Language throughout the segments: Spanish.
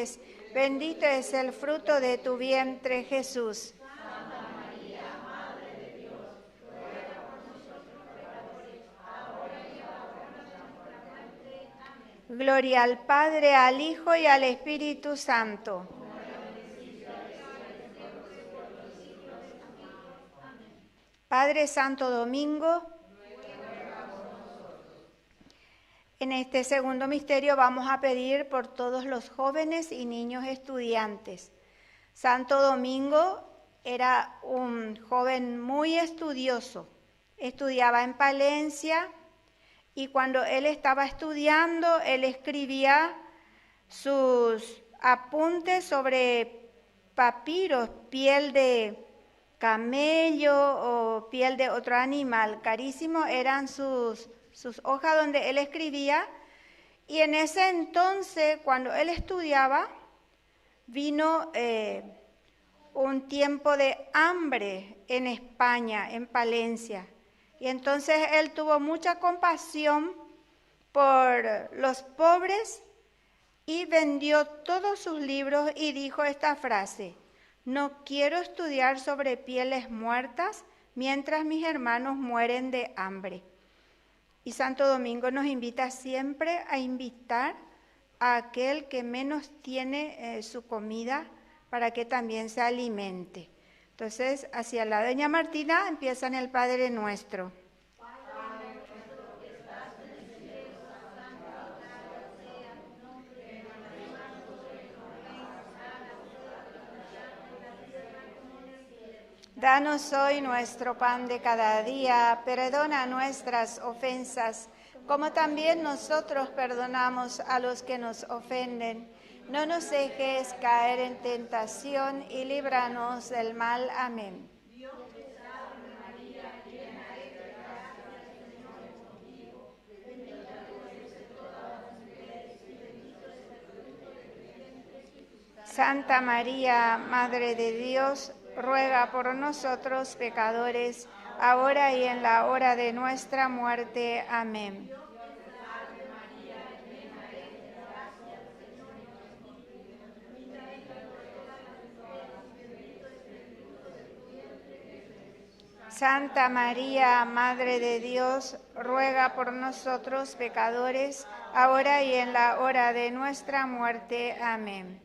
mujeres, bendito es el fruto de tu vientre, Jesús. Gloria al Padre, al Hijo y al Espíritu Santo. Padre Santo Domingo, en este segundo misterio vamos a pedir por todos los jóvenes y niños estudiantes. Santo Domingo era un joven muy estudioso, estudiaba en Palencia y cuando él estaba estudiando, él escribía sus apuntes sobre papiros, piel de camello o piel de otro animal, carísimo eran sus hojas donde él escribía. Y en ese entonces, cuando él estudiaba, vino un tiempo de hambre en España, en Palencia. Y entonces él tuvo mucha compasión por los pobres y vendió todos sus libros y dijo esta frase: no quiero estudiar sobre pieles muertas mientras mis hermanos mueren de hambre. Y Santo Domingo nos invita siempre a invitar a aquel que menos tiene su comida para que también se alimente. Entonces, hacia la doña Martina empieza en el Padre Nuestro. Danos hoy nuestro pan de cada día, perdona nuestras ofensas, como también nosotros perdonamos a los que nos ofenden. No nos dejes caer en tentación y líbranos del mal. Amén. Santa María, Madre de Dios, ruega por nosotros pecadores, ahora y en la hora de nuestra muerte. Amén. Santa María, Madre de Dios, ruega por nosotros pecadores, ahora y en la hora de nuestra muerte. Amén.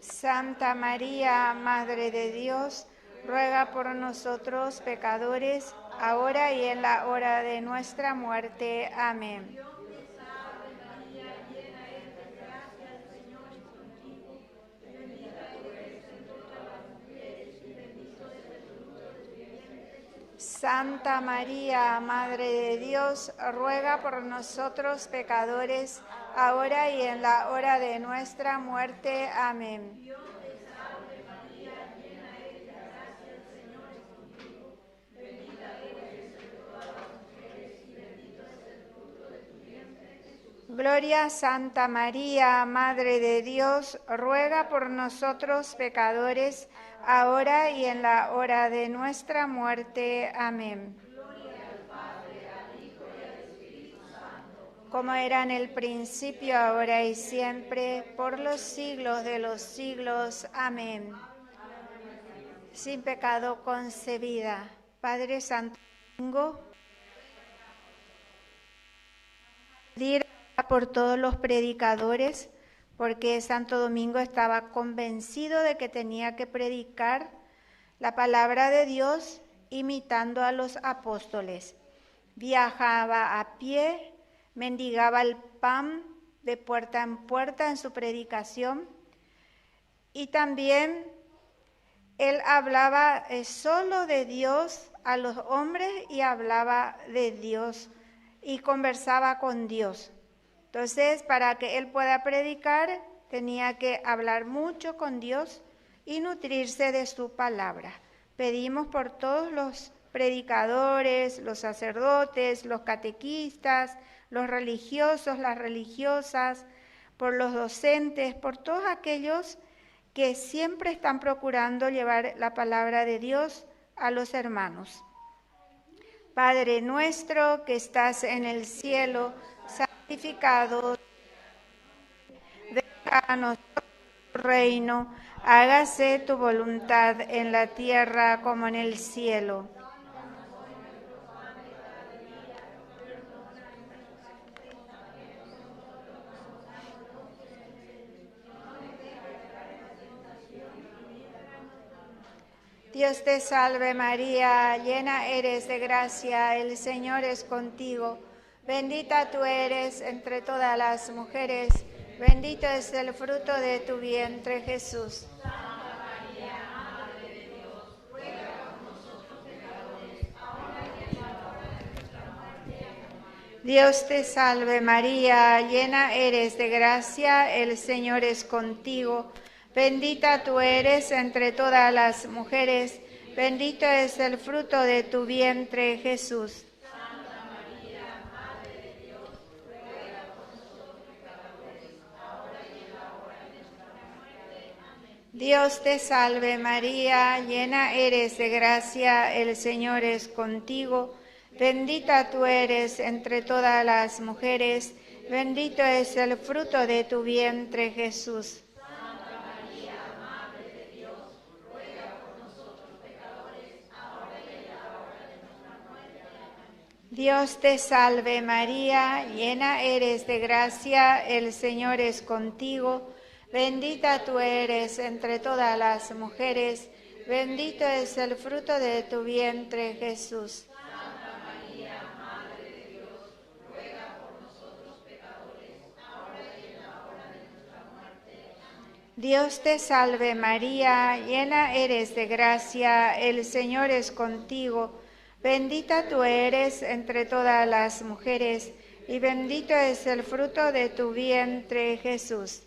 Santa María, Madre de Dios, ruega por nosotros pecadores, ahora y en la hora de nuestra muerte. Amén. Santa María, Madre de Dios, ruega por nosotros pecadores, ahora y en la hora de nuestra muerte. Amén. Gloria a Santa María, Madre de Dios, ruega por nosotros pecadores, ahora y en la hora de nuestra muerte. Amén. Como era en el principio, ahora y siempre, por los siglos de los siglos. Amén. Sin pecado concebida. Padre Santo Domingo, pedir por todos los predicadores, porque Santo Domingo estaba convencido de que tenía que predicar la palabra de Dios imitando a los apóstoles. Viajaba a pie, mendigaba el pan de puerta en puerta en su predicación y también él hablaba solo de Dios a los hombres y hablaba de Dios y conversaba con Dios. Entonces, para que él pueda predicar, tenía que hablar mucho con Dios y nutrirse de su palabra. Pedimos por todos los predicadores, los sacerdotes, los catequistas, los religiosos, las religiosas, por los docentes, por todos aquellos que siempre están procurando llevar la palabra de Dios a los hermanos. Padre nuestro que estás en el cielo, santificado, venga a nosotros tu reino, hágase tu voluntad en la tierra como en el cielo. Dios te salve María, llena eres de gracia, el Señor es contigo. Bendita tú eres entre todas las mujeres, bendito es el fruto de tu vientre Jesús. Dios te salve María, llena eres de gracia, el Señor es contigo. Bendita tú eres entre todas las mujeres, bendito es el fruto de tu vientre Jesús. Dios te salve María, llena eres de gracia, el Señor es contigo. Bendita tú eres entre todas las mujeres, bendito es el fruto de tu vientre Jesús. Dios te salve María, llena eres de gracia, el Señor es contigo. Bendita tú eres entre todas las mujeres, bendito es el fruto de tu vientre Jesús. Dios te salve María, llena eres de gracia, el Señor es contigo. Bendita tú eres entre todas las mujeres, y bendito es el fruto de tu vientre Jesús.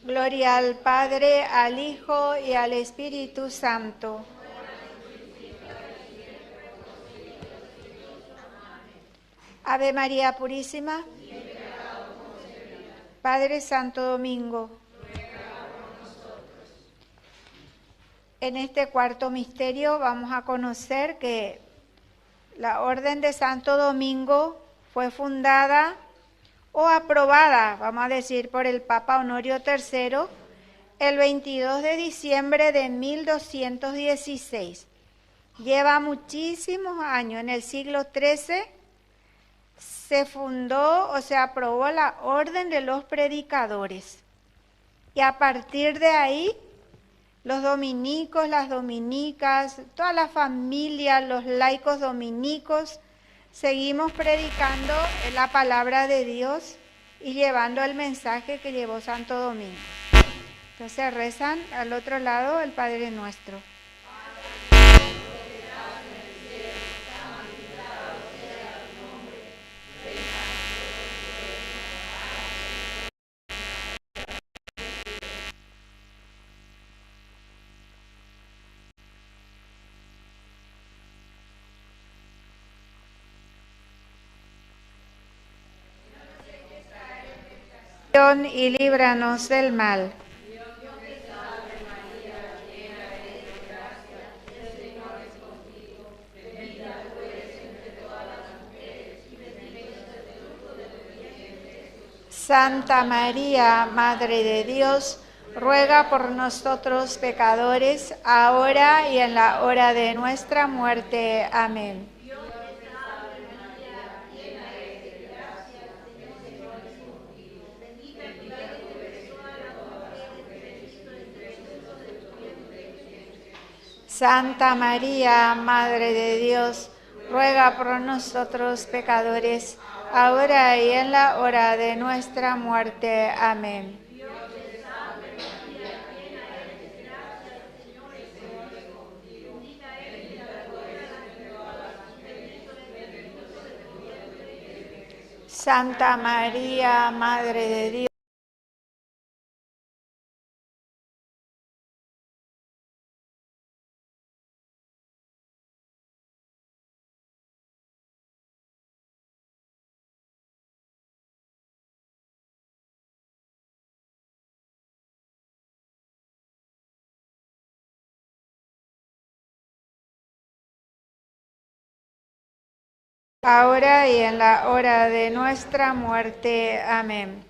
Gloria al Padre, al Hijo y al Espíritu Santo. Ave María Purísima. Padre Santo Domingo. En este cuarto misterio vamos a conocer que la Orden de Santo Domingo fue fundada o aprobada, vamos a decir, por el Papa Honorio III el 22 de diciembre de 1216. Lleva muchísimos años, en el siglo XIII se fundó o se aprobó la Orden de los Predicadores. Y a partir de ahí, los dominicos, las dominicas, toda la familia, los laicos dominicos, seguimos predicando la palabra de Dios y llevando el mensaje que llevó Santo Domingo. Entonces rezan al otro lado el Padre Nuestro. Y líbranos del mal. Santa María, Madre de Dios, ruega por nosotros pecadores, ahora y en la hora de nuestra muerte. Amén. Santa María, Madre de Dios, ruega por nosotros pecadores, ahora y en la hora de nuestra muerte. Amén. Santa María, Madre de Dios, ahora y en la hora de nuestra muerte. Amén.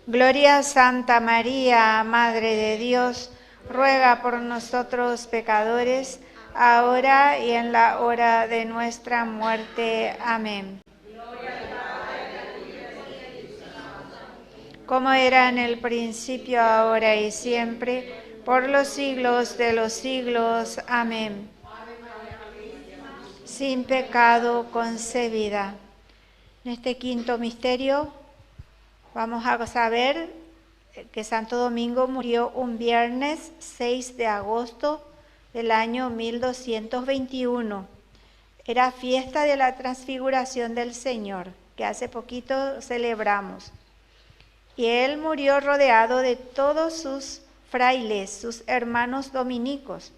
Gloria a Santa María, Madre de Dios, ruega por nosotros pecadores, ahora y en la hora de nuestra muerte. Amén. Como era en el principio, ahora y siempre, por los siglos de los siglos. Amén. Sin pecado concebida. En este quinto misterio vamos a saber que Santo Domingo murió un viernes 6 de agosto del año 1221. Era fiesta de la transfiguración del Señor, que hace poquito celebramos. Y él murió rodeado de todos sus frailes, sus hermanos dominicos.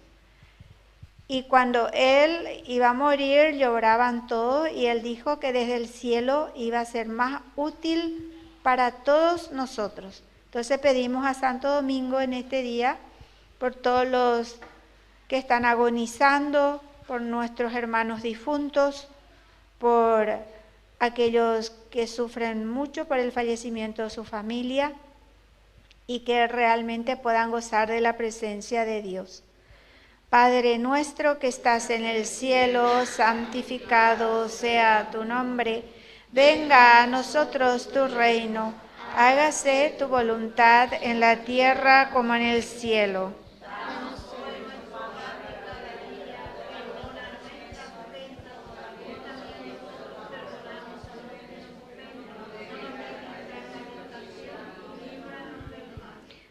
Y cuando él iba a morir, lloraban todos, y él dijo que desde el cielo iba a ser más útil para todos nosotros. Entonces pedimos a Santo Domingo en este día por todos los que están agonizando, por nuestros hermanos difuntos, por aquellos que sufren mucho por el fallecimiento de su familia y que realmente puedan gozar de la presencia de Dios. Padre nuestro que estás en el cielo, santificado sea tu nombre. Venga a nosotros tu reino. Hágase tu voluntad en la tierra como en el cielo.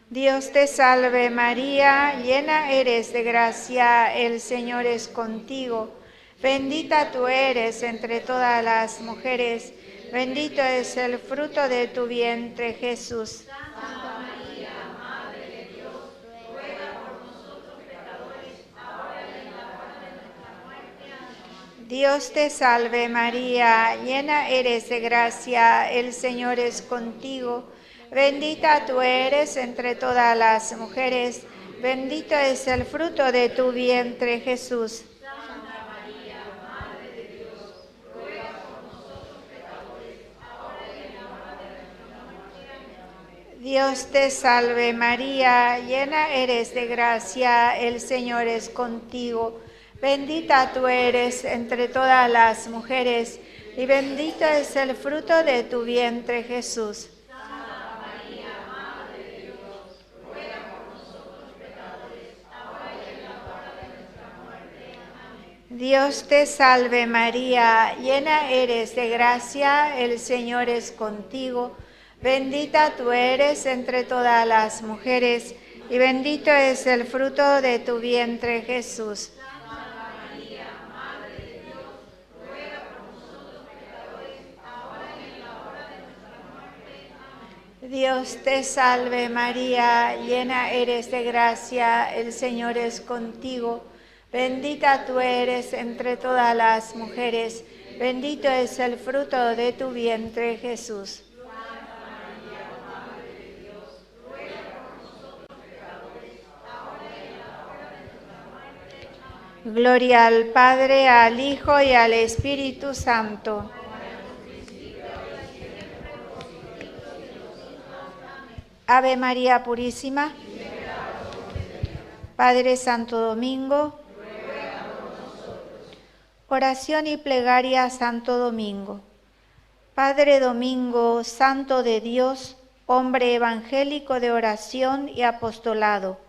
Dios te salve María, llena eres de gracia, el Señor es contigo. Bendita tú eres entre todas las mujeres, bendito es el fruto de tu vientre, Jesús. Santa María, Madre de Dios, ruega por nosotros pecadores, ahora y en la hora de nuestra muerte. Amén. Dios te salve María, llena eres de gracia, el Señor es contigo. Bendita tú eres entre todas las mujeres, bendito es el fruto de tu vientre, Jesús. Santa María, Madre de Dios, ruega por nosotros pecadores, ahora y en la hora de nuestra muerte. Amén. Dios te salve María, llena eres de gracia, el Señor es contigo. Bendita tú eres entre todas las mujeres, y bendito es el fruto de tu vientre, Jesús. Dios te salve María, llena eres de gracia, el Señor es contigo. Bendita tú eres entre todas las mujeres, y bendito es el fruto de tu vientre, Jesús. Santa María, Madre de Dios, ruega por nosotros pecadores, ahora y en la hora de nuestra muerte. Amén. Dios te salve María, llena eres de gracia, el Señor es contigo. Bendita tú eres entre todas las mujeres, bendito es el fruto de tu vientre, Jesús. Santa María, Madre de Dios, ruega por nosotros pecadores, ahora y en la hora de nuestra muerte. Amén. Gloria al Padre, al Hijo y al Espíritu Santo. Ave María Purísima. Padre Santo Domingo. Oración y plegaria a Santo Domingo. Padre Domingo, santo de Dios, hombre evangélico de oración y apostolado,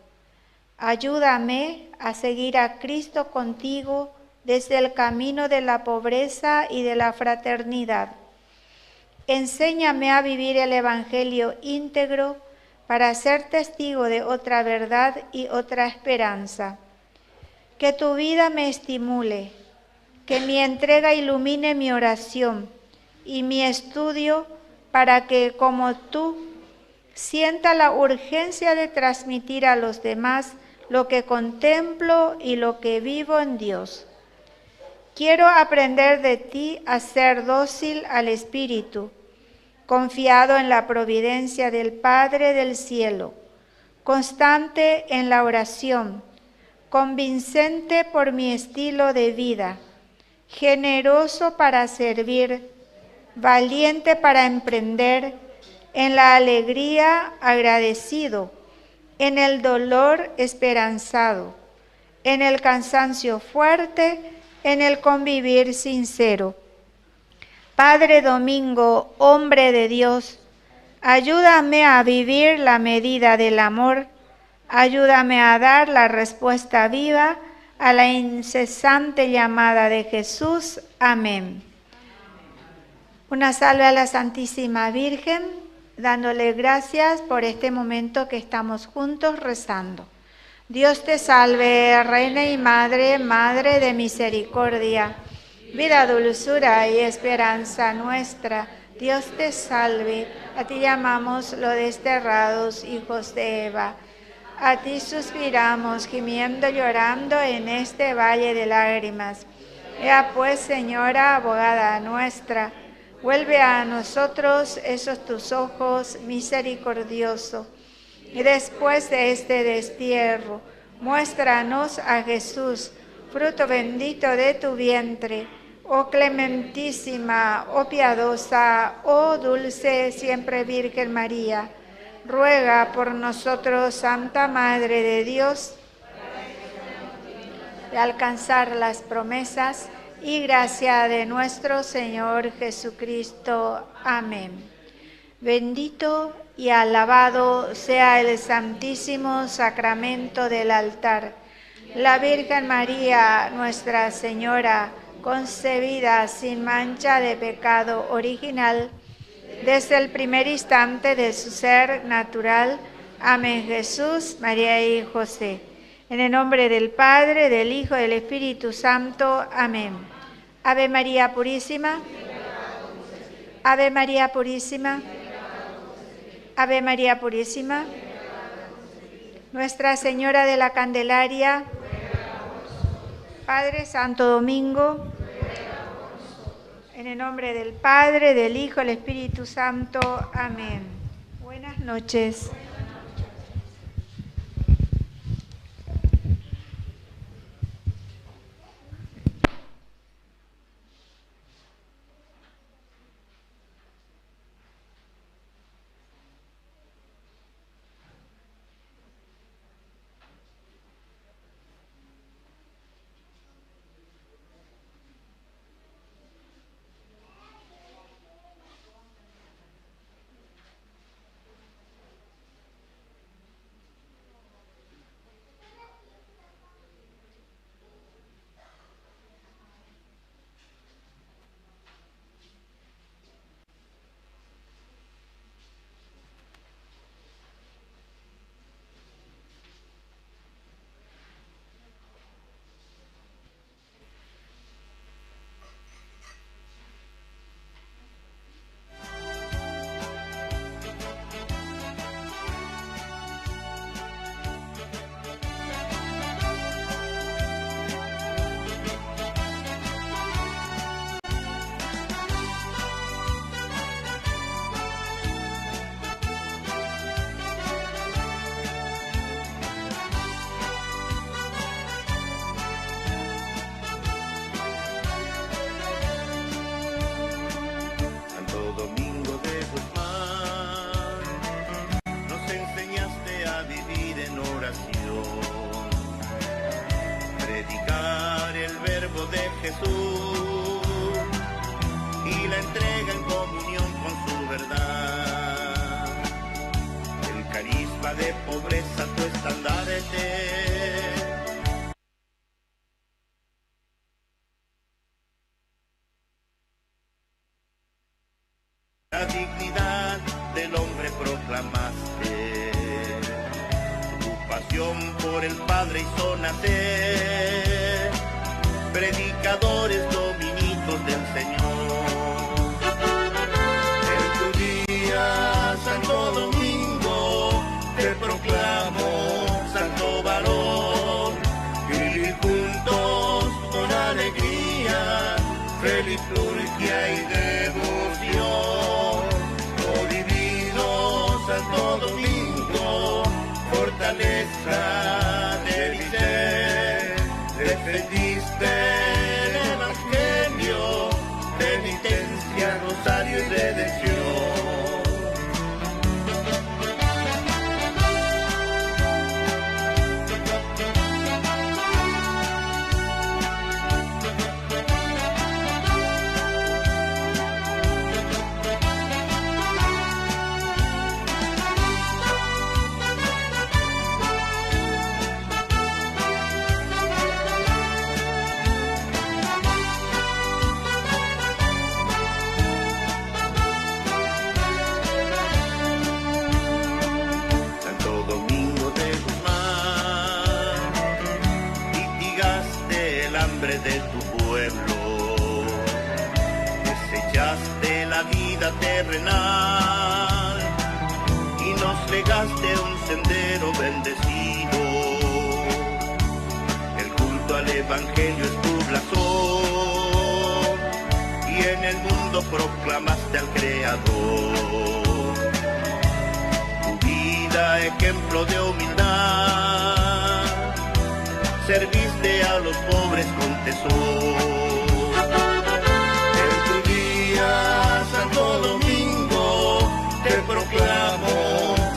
ayúdame a seguir a Cristo contigo desde el camino de la pobreza y de la fraternidad. Enséñame a vivir el Evangelio íntegro para ser testigo de otra verdad y otra esperanza. Que tu vida me estimule, que mi entrega ilumine mi oración y mi estudio para que, como tú, sienta la urgencia de transmitir a los demás lo que contemplo y lo que vivo en Dios. Quiero aprender de ti a ser dócil al Espíritu confiado en la providencia del Padre del cielo, constante en la oración, convincente por mi estilo de vida, generoso para servir, valiente para emprender, en la alegría agradecido, en el dolor esperanzado, en el cansancio fuerte, en el convivir sincero. Padre Domingo, hombre de Dios, ayúdame a vivir la medida del amor, ayúdame a dar la respuesta viva a la incesante llamada de Jesús. Amén. Una salve a la Santísima Virgen, dándole gracias por este momento que estamos juntos rezando. Dios te salve, Reina y Madre, Madre de misericordia, vida, dulzura y esperanza nuestra. Dios te salve, a ti llamamos los desterrados hijos de Eva. A ti suspiramos, gimiendo, llorando en este valle de lágrimas. Ea pues, Señora, abogada nuestra, vuelve a nosotros esos tus ojos misericordiosos. Y después de este destierro, muéstranos a Jesús, fruto bendito de tu vientre. Oh clementísima, oh piadosa, oh dulce siempre Virgen María, ruega por nosotros, Santa Madre de Dios, de alcanzar las promesas y gracia de nuestro Señor Jesucristo. Amén. Bendito y alabado sea el Santísimo Sacramento del altar. La Virgen María, Nuestra Señora, concebida sin mancha de pecado original, desde el primer instante de su ser natural. Amén. Jesús, María y José. En el nombre del Padre, del Hijo y del Espíritu Santo. Amén. Ave María Purísima. Ave María Purísima. Ave María Purísima. Nuestra Señora de la Candelaria. Padre Santo Domingo. En el nombre del Padre, del Hijo y del Espíritu Santo. Amén. Buenas noches. La dignidad del hombre proclamaste, tu pasión por el Padre hizo nacer predicadores dominicos del Señor. En tu día, Santo Domingo, te proclamo santo varón, y juntos con alegría, feliz liturgia y devoción, de mi ser, defendiste el evangelio, penitencia, rosario y redención. De tu pueblo, desechaste la vida terrenal y nos legaste un sendero bendecido. El culto al evangelio es tu blasón y en el mundo proclamaste al Creador. Tu vida, ejemplo de humildad, serviste a los pobres con tesoro. En tu día, Santo Domingo, te proclamo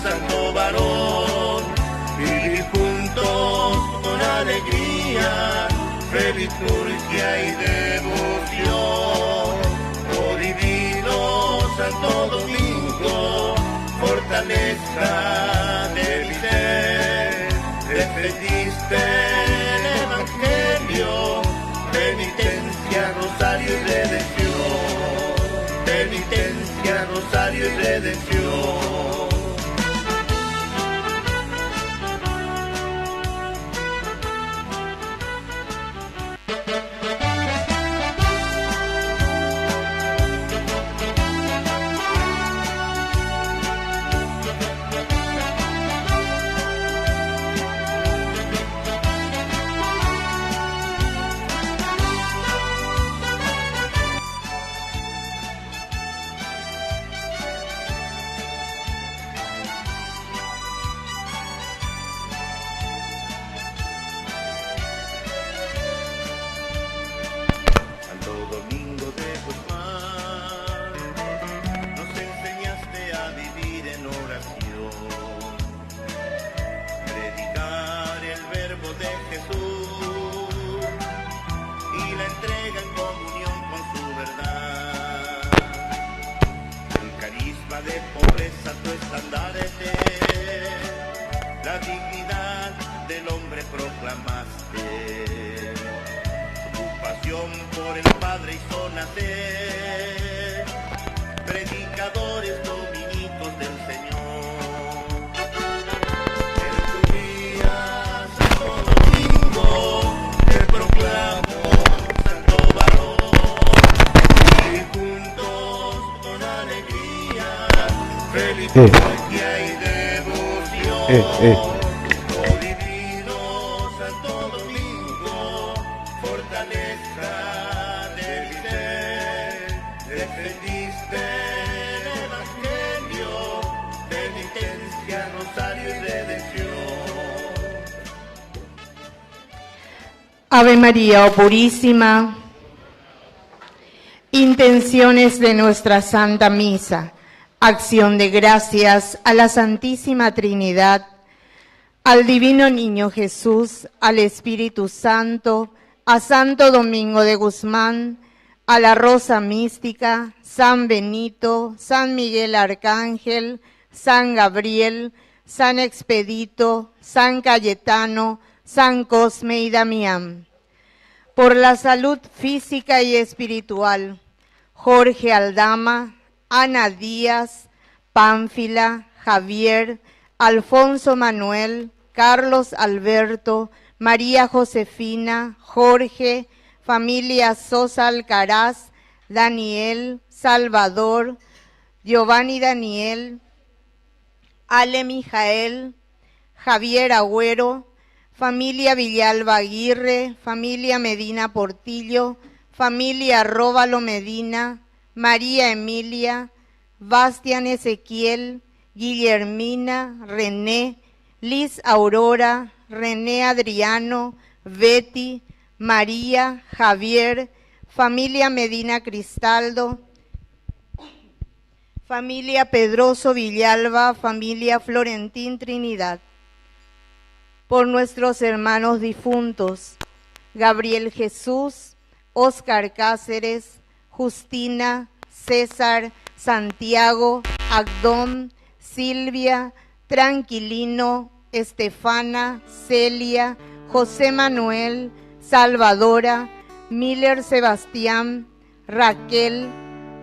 santo varón, y juntos con alegría, fe, liturgia y devoción. Oh divino Santo Domingo, fortaleza de mi ser, defendiste penitencia, rosario y redención, penitencia, rosario y redención. De pobreza tu estandarte, la dignidad del hombre proclamaste, tu pasión por el Padre hizo nacer predicadores dominicos del Señor. En tu día, Santo Domingo, te proclamo santo varón, y juntos con alegría, feliz y devoción. Oh divino Santo Domingo, fortaleza de mi ser, defendiste el evangelio, penitencia, rosario y redención. Ave María, oh Purísima, intenciones de nuestra Santa Misa. Acción de gracias a la Santísima Trinidad, al Divino Niño Jesús, al Espíritu Santo, a Santo Domingo de Guzmán, a la Rosa Mística, San Benito, San Miguel Arcángel, San Gabriel, San Expedito, San Cayetano, San Cosme y Damián. Por la salud física y espiritual, Jorge Aldama, Ana Díaz, Pánfila, Javier, Alfonso Manuel, Carlos Alberto, María Josefina, Jorge, familia Sosa Alcaraz, Daniel, Salvador, Giovanni Daniel, Ale Mijael, Javier Agüero, familia Villalba Aguirre, familia Medina Portillo, familia Róbalo Medina, María Emilia, Bastián Ezequiel, Guillermina, René, Liz Aurora, René Adriano, Betty, María, Javier, familia Medina Cristaldo, familia Pedroso Villalba, familia Florentín Trinidad. Por nuestros hermanos difuntos, Gabriel Jesús, Óscar Cáceres, Justina, César, Santiago, Agdón, Silvia, Tranquilino, Estefana, Celia, José Manuel, Salvadora, Miller Sebastián, Raquel,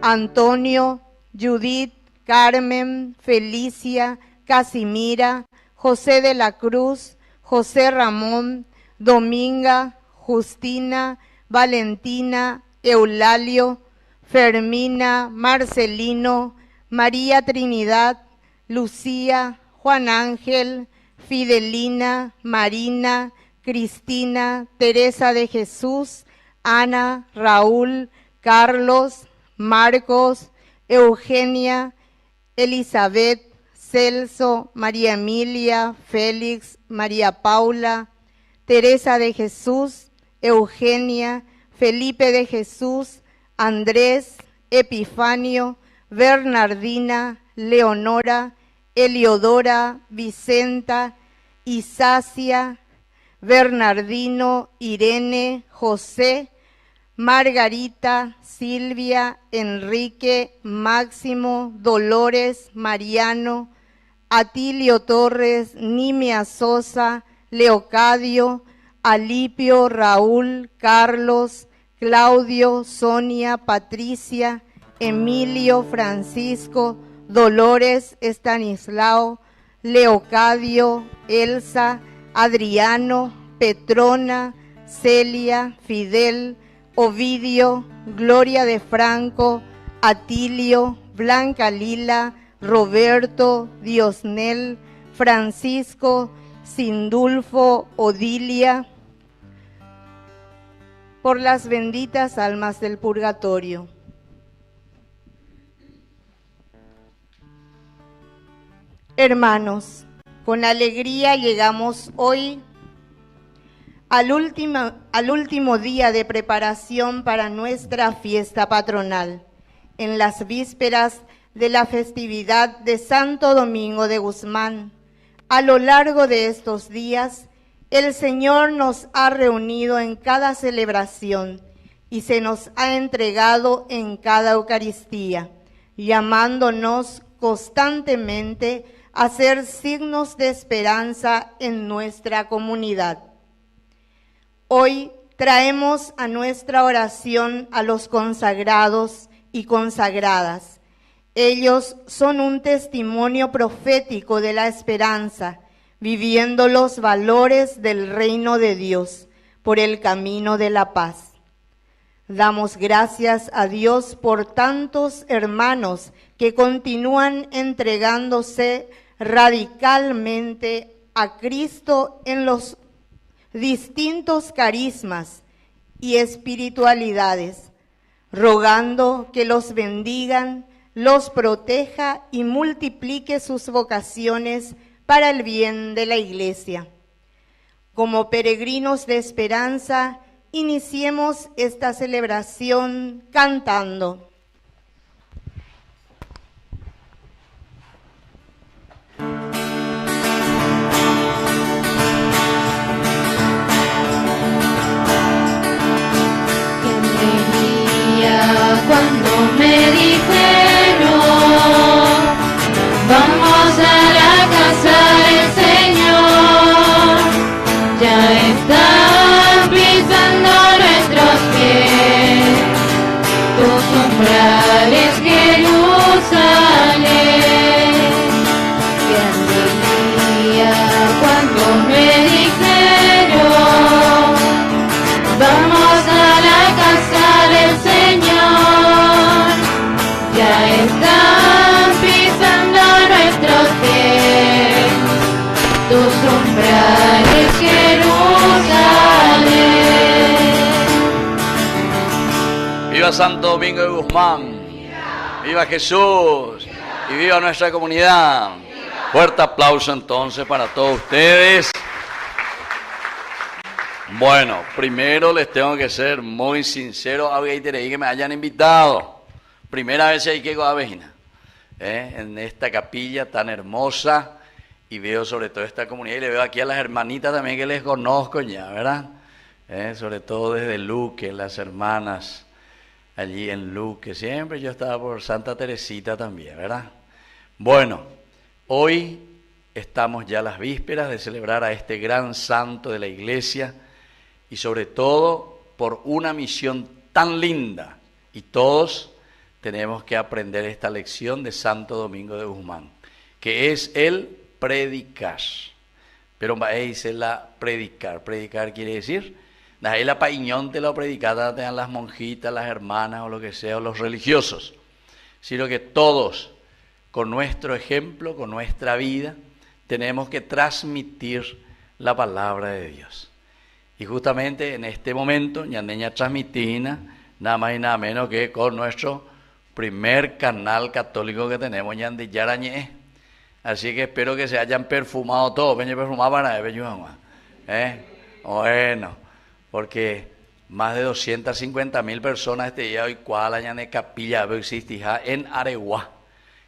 Antonio, Judith, Carmen, Felicia, Casimira, José de la Cruz, José Ramón, Dominga, Justina, Valentina, Eulalio, Fermina, Marcelino, María Trinidad, Lucía, Juan Ángel, Fidelina, Marina, Cristina, Teresa de Jesús, Ana, Raúl, Carlos, Marcos, Eugenia, Elizabeth, Celso, María Emilia, Félix, María Paula, Teresa de Jesús, Eugenia, Felipe de Jesús, Andrés, Epifanio, Bernardina, Leonora, Eliodora, Vicenta, Isacia, Bernardino, Irene, José, Margarita, Silvia, Enrique, Máximo, Dolores, Mariano, Atilio Torres, Nimia Sosa, Leocadio, Alipio, Raúl, Carlos, Claudio, Sonia, Patricia, Emilio, Francisco, Dolores, Estanislao, Leocadio, Elsa, Adriano, Petrona, Celia, Fidel, Ovidio, Gloria de Franco, Atilio, Blanca Lila, Roberto, Diosnel, Francisco, Sindulfo, Odilia, por las benditas almas del purgatorio. Hermanos, con alegría llegamos hoy al último día de preparación para nuestra fiesta patronal, en las vísperas de la festividad de Santo Domingo de Guzmán. A lo largo de estos días, el Señor nos ha reunido en cada celebración y se nos ha entregado en cada Eucaristía, llamándonos constantemente a ser signos de esperanza en nuestra comunidad. Hoy traemos a nuestra oración a los consagrados y consagradas. Ellos son un testimonio profético de la esperanza, viviendo los valores del reino de Dios por el camino de la paz. Damos gracias a Dios por tantos hermanos que continúan entregándose radicalmente a Cristo en los distintos carismas y espiritualidades, rogando que los bendigan, los proteja y multiplique sus vocaciones para el bien de la Iglesia. Como peregrinos de esperanza, iniciemos esta celebración cantando. Cuando me dijeron, vamos a la casa del Señor, ya están pisando nuestros pies, tus umbrales, Jerusalén. Qué alegría cuando me dijeron, vamos a la casa del Señor. Ya están pisando nuestros pies, tus umbrales, Jerusalén. Viva Santo Domingo de Guzmán, viva Jesús y viva nuestra comunidad. Fuerte aplauso entonces para todos ustedes. Bueno, primero les tengo que ser muy sincero a que me hayan invitado. Primera vez hay que ir a Vejina, en esta capilla tan hermosa, y veo sobre todo esta comunidad, y le veo aquí a las hermanitas también que les conozco ya, ¿verdad? Sobre todo desde Luque, las hermanas allí en Luque, siempre yo estaba por Santa Teresita también, ¿verdad? Bueno, hoy estamos ya a las vísperas de celebrar a este gran santo de la Iglesia, y sobre todo por una misión tan linda, y todos tenemos que aprender esta lección de Santo Domingo de Guzmán, que es el predicar. Pero dice la predicar. Predicar quiere decir, la pañón te lo predicada tengan las monjitas, las hermanas o lo que sea, o los religiosos, sino que todos, con nuestro ejemplo, con nuestra vida, tenemos que transmitir la palabra de Dios. Y justamente en este momento, ñandeña transmitina, nada más y nada menos que con nuestro primer canal católico que tenemos, ñande Yarañé. Así que espero que se hayan perfumado todos. Bueno, porque más de 250.000 personas este día hoy cual en capilla existirá en Areguá.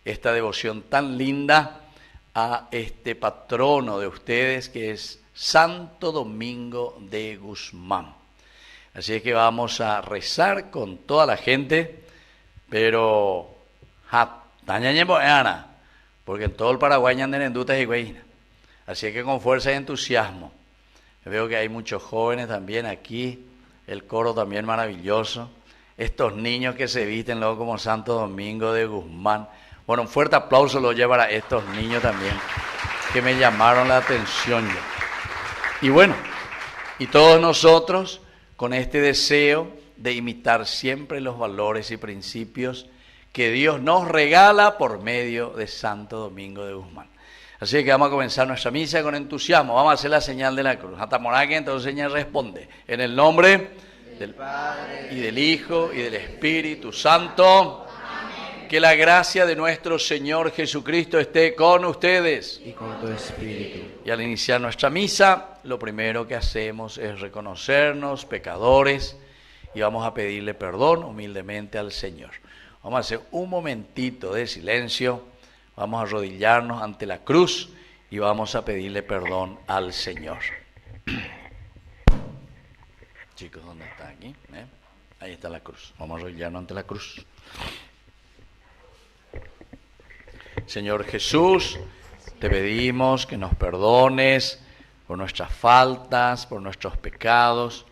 Esta devoción tan linda a este patrono de ustedes que es Santo Domingo de Guzmán. Así es que vamos a rezar con toda la gente, pero porque en todo el Paraguay andan en dudas y güeyina. Así es que con fuerza y entusiasmo. Veo que hay muchos jóvenes también aquí, el coro también maravilloso, estos niños que se visten luego como Santo Domingo de Guzmán. Bueno, un fuerte aplauso lo lleva a estos niños también, que me llamaron la atención ya. Y bueno, y todos nosotros con este deseo de imitar siempre los valores y principios que Dios nos regala por medio de Santo Domingo de Guzmán. Así que vamos a comenzar nuestra misa con entusiasmo. Vamos a hacer la señal de la cruz. Hasta Morague, entonces señal responde. En el nombre del Padre, y del Hijo, y del Espíritu Santo. Que la gracia de nuestro Señor Jesucristo esté con ustedes. Y con tu espíritu. Y al iniciar nuestra misa, lo primero que hacemos es reconocernos pecadores y vamos a pedirle perdón humildemente al Señor. Vamos a hacer un momentito de silencio, vamos a arrodillarnos ante la cruz y vamos a pedirle perdón al Señor. Chicos, ¿dónde está aquí? Ahí está la cruz. Vamos a arrodillarnos ante la cruz. Señor Jesús, te pedimos que nos perdones por nuestras faltas, por nuestros pecados,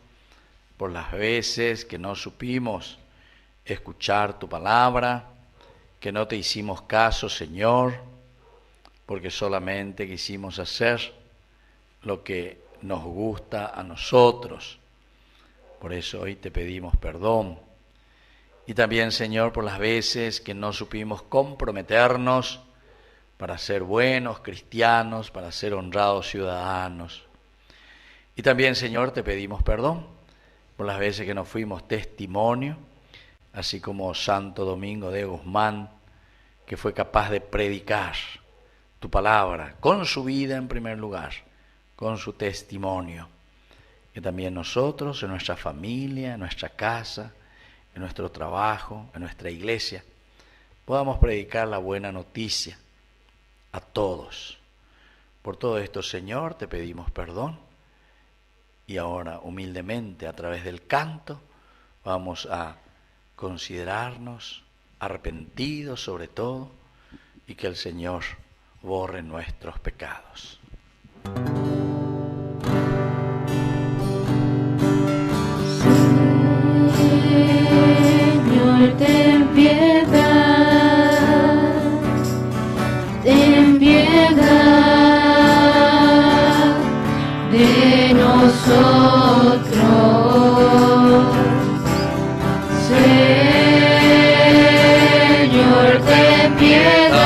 por las veces que no supimos escuchar tu palabra, que no te hicimos caso, Señor, porque solamente quisimos hacer lo que nos gusta a nosotros. Por eso hoy te pedimos perdón. Y también, Señor, por las veces que no supimos comprometernos para ser buenos cristianos, para ser honrados ciudadanos. Y también, Señor, te pedimos perdón por las veces que no fuimos testimonio, así como Santo Domingo de Guzmán, que fue capaz de predicar tu palabra con su vida en primer lugar, con su testimonio. Que también nosotros, en nuestra familia, en nuestra casa, en nuestro trabajo, en nuestra iglesia, podamos predicar la buena noticia a todos. Por todo esto, Señor, te pedimos perdón y ahora humildemente a través del canto vamos a considerarnos arrepentidos sobre todo y que el Señor borre nuestros pecados. Señor, ten piedad, de nosotros. Señor, ten piedad,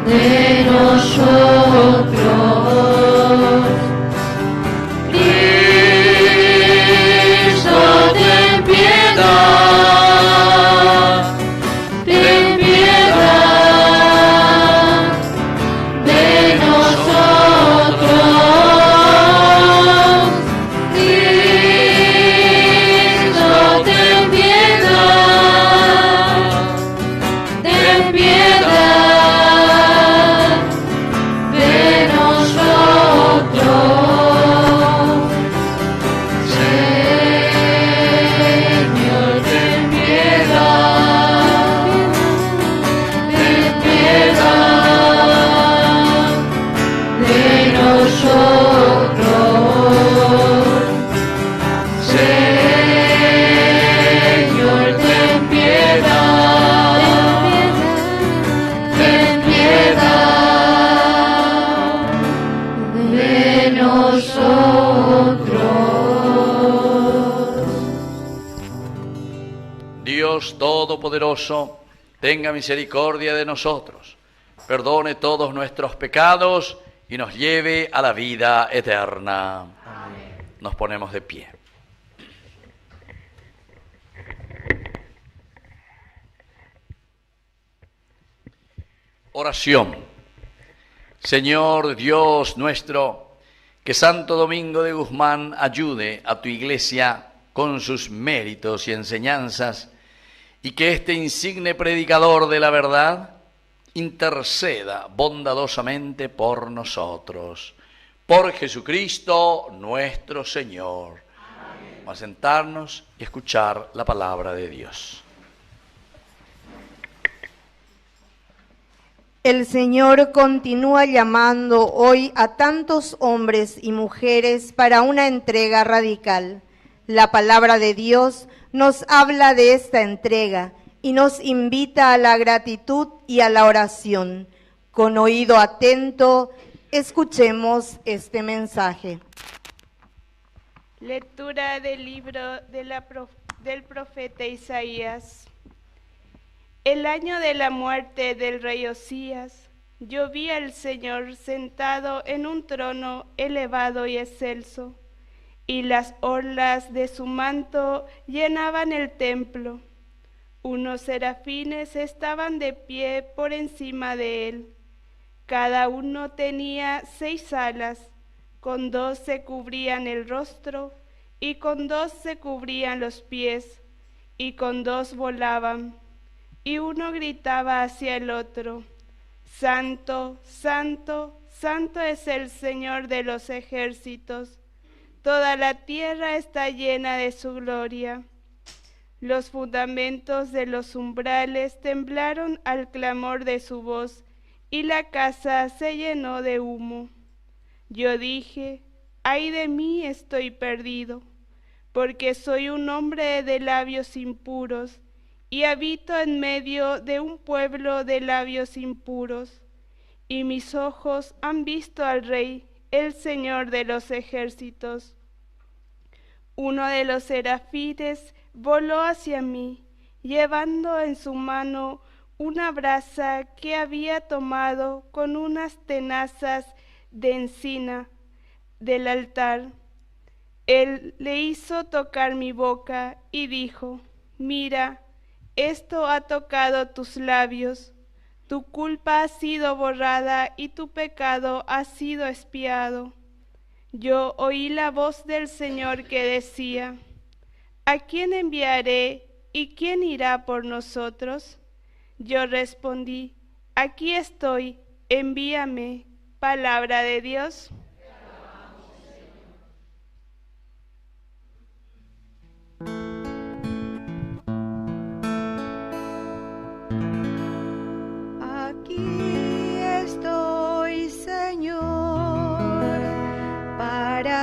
de nosotros. Cristo, ten piedad. Todopoderoso, tenga misericordia de nosotros, perdone todos nuestros pecados y nos lleve a la vida eterna. Amén. Nos ponemos de pie. Oración. Señor Dios nuestro, que Santo Domingo de Guzmán ayude a tu Iglesia con sus méritos y enseñanzas, y que este insigne predicador de la verdad interceda bondadosamente por nosotros. Por Jesucristo nuestro Señor. Amén. Vamos a sentarnos y escuchar la palabra de Dios. El Señor continúa llamando hoy a tantos hombres y mujeres para una entrega radical. La palabra de Dios nos habla de esta entrega y nos invita a la gratitud y a la oración. Con oído atento, escuchemos este mensaje. Lectura del libro del profeta Isaías. El año de la muerte del rey Osías, yo vi al Señor sentado en un trono elevado y excelso, y las orlas de su manto llenaban el templo. Unos serafines estaban de pie por encima de él. Cada uno tenía 6 alas, con 2 se cubrían el rostro, y con 2 se cubrían los pies, y con 2 volaban. Y uno gritaba hacia el otro: Santo, Santo, Santo es el Señor de los ejércitos. Toda la tierra está llena de su gloria. Los fundamentos de los umbrales temblaron al clamor de su voz, y la casa se llenó de humo. Yo dije: ay de mí, estoy perdido, porque soy un hombre de labios impuros, y habito en medio de un pueblo de labios impuros, y mis ojos han visto al Rey, el Señor de los ejércitos. Uno de los serafines voló hacia mí, llevando en su mano una brasa que había tomado con unas tenazas de encina del altar. Él le hizo tocar mi boca y dijo: mira, esto ha tocado tus labios, tu culpa ha sido borrada y tu pecado ha sido expiado. Yo oí la voz del Señor que decía: ¿a quién enviaré y quién irá por nosotros? Yo respondí: aquí estoy, envíame. Palabra de Dios.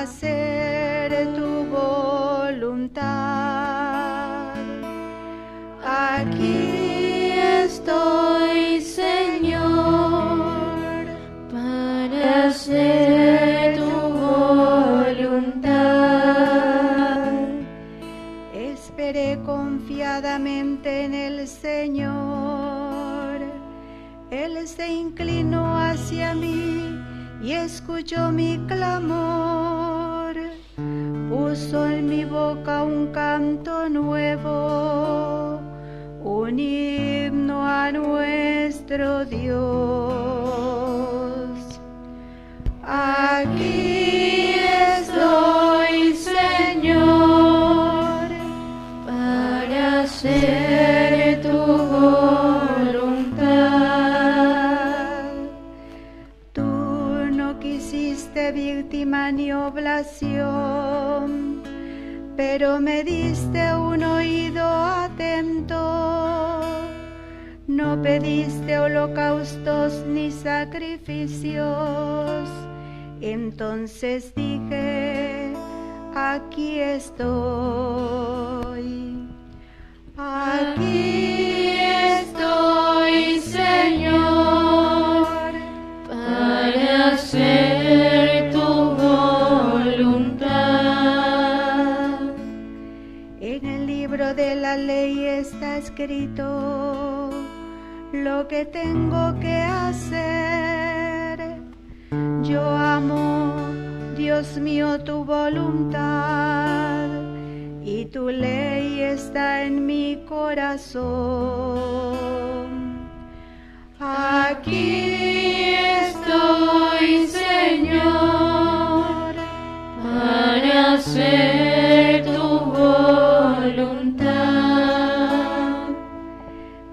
Hacer tu voluntad. Aquí estoy, Señor, para hacer tu voluntad. Esperé confiadamente en el Señor. Él se inclinó hacia mí y escuchó mi clamor. Puso en mi boca un canto nuevo, un himno a nuestro Dios. Aquí estoy, Señor, para hacer tu voluntad. Tú no quisiste víctima ni oblación, pero me diste un oído atento. No pediste holocaustos ni sacrificios. Entonces dije: aquí estoy. Aquí estoy, Señor, para hacer tu voluntad. En el libro de la ley está está escrito lo que tengo que hacer. Yo amo, Dios mío, tu voluntad, y tu ley está en mi corazón. Aquí estoy, Señor, para hacer tu voluntad.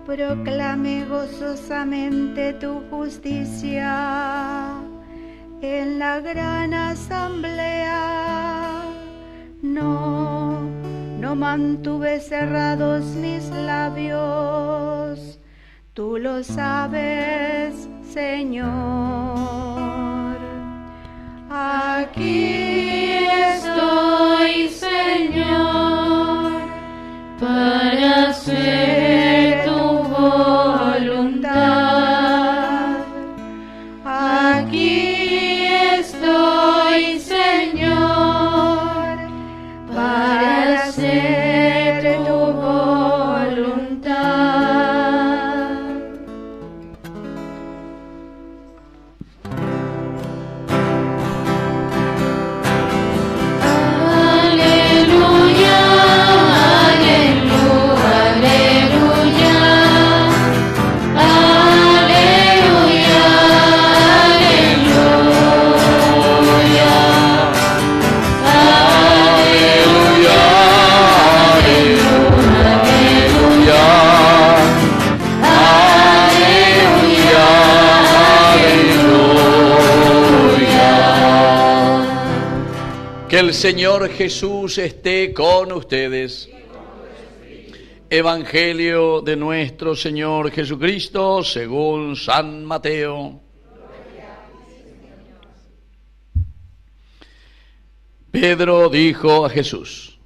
Proclame gozosamente tu justicia en la gran asamblea. No mantuve cerrados mis labios, tú lo sabes, Señor. Aquí estoy, Señor, para hacer tu voluntad. Aquí estoy, Señor, para hacer tu voluntad. Aleluya, aleluya, aleluya, aleluya, Que el Señor Jesús esté con ustedes. Evangelio de nuestro Señor Jesucristo según San Mateo. Pedro dijo a Jesús: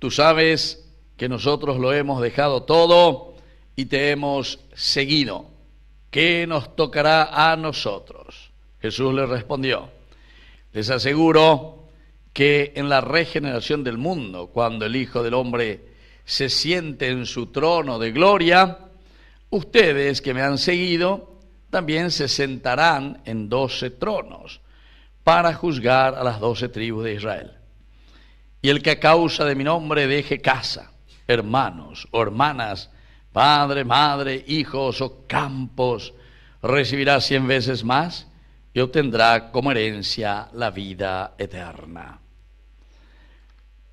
tú sabes que nosotros lo hemos dejado todo y te hemos seguido. ¿Qué nos tocará a nosotros? Jesús le respondió: les aseguro que en la regeneración del mundo, cuando el Hijo del Hombre se siente en su trono de gloria, ustedes que me han seguido también se sentarán en 12 tronos para juzgar a las 12 tribus de Israel. Y el que a causa de mi nombre deje casa, hermanos o hermanas, padre, madre, hijos o campos, recibirá 100 veces más y obtendrá como herencia la vida eterna.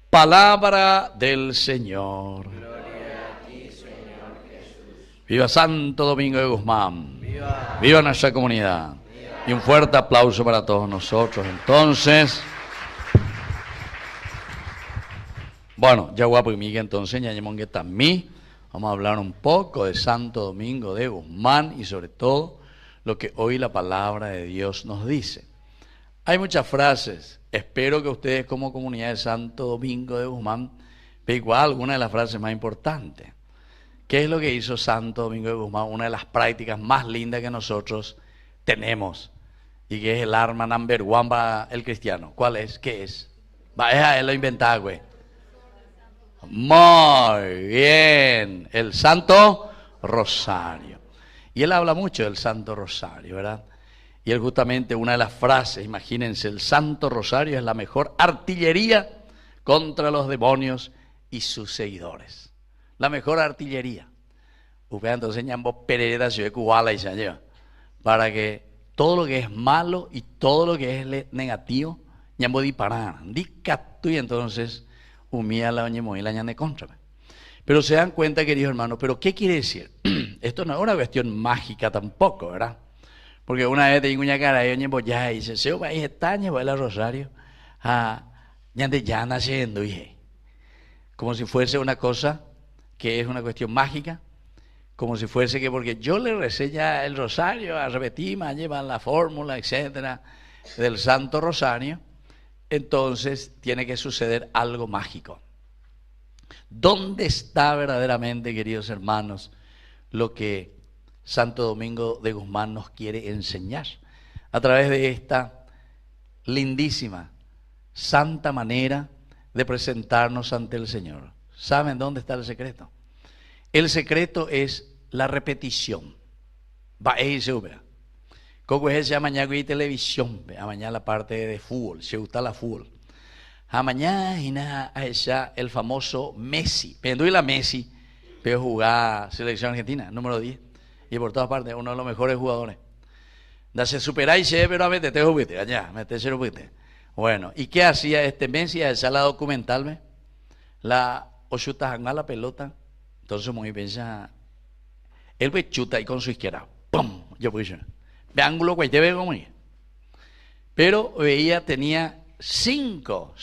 Palabra del Señor. Gloria a ti, Señor Jesús. Viva Santo Domingo de Guzmán. Viva, viva nuestra comunidad. Viva. Y un fuerte aplauso para todos nosotros. Entonces, bueno, ya guapo y miga, entonces ya que también vamos a hablar un poco de Santo Domingo de Guzmán y sobre todo lo que hoy la palabra de Dios nos dice. Hay muchas frases. Espero que ustedes como comunidad de Santo Domingo de Guzmán vean igual alguna de las frases más importantes. ¿Qué es lo que hizo Santo Domingo de Guzmán? Una de las prácticas más lindas que nosotros tenemos y que es el arma number one para el cristiano. ¿Cuál es? ¿Qué es? Va, él lo inventaba, güey. Muy bien. El Santo Rosario. Y él habla mucho del Santo Rosario, ¿verdad? Y él justamente una de las frases, imagínense, el Santo Rosario es la mejor artillería contra los demonios y sus seguidores. La mejor artillería. Ustedes entonces ñambo pereda ciudad cubana y se lleva. Para que todo lo que es malo y todo lo que es negativo, ñambo disparar. Dicatu y entonces humilla la ñemo y la ñane contra. Pero se dan cuenta, queridos hermanos, pero ¿qué quiere decir? Esto no es una cuestión mágica tampoco, ¿verdad? Porque una vez tengo una cara y yo ya dice, se va a ir estaño, va a Rosario, ya de ya naciendo, dije. Como si fuese una cosa que es una cuestión mágica, como si fuese que porque yo le recé ya el Rosario, a repetir, me llevan la fórmula, etcétera, del Santo Rosario, entonces tiene que suceder algo mágico. ¿Dónde está verdaderamente, queridos hermanos, lo que Santo Domingo de Guzmán nos quiere enseñar a través de esta lindísima, santa manera de presentarnos ante el Señor? ¿Saben dónde está el secreto? El secreto es la repetición. Va a irse, ¿verdad? Como es ese mañana que televisión, mañana la parte de fútbol, se gusta la fútbol. Mañana y nada, ella el famoso Messi, pero la Messi, pero jugar selección argentina, número 10, y por todas partes, uno de los mejores jugadores. Da se supera y se, pero a veces te juguete, allá, metese el juguete. Bueno, ¿y qué hacía este Messi? Esa la documental, ¿ve? La chuta a la pelota, entonces muy bien, él ve chuta y con su izquierda, ¡pum! Yo puse, ve ángulo, güey, te veo como ni. Pero veía, tenía cinco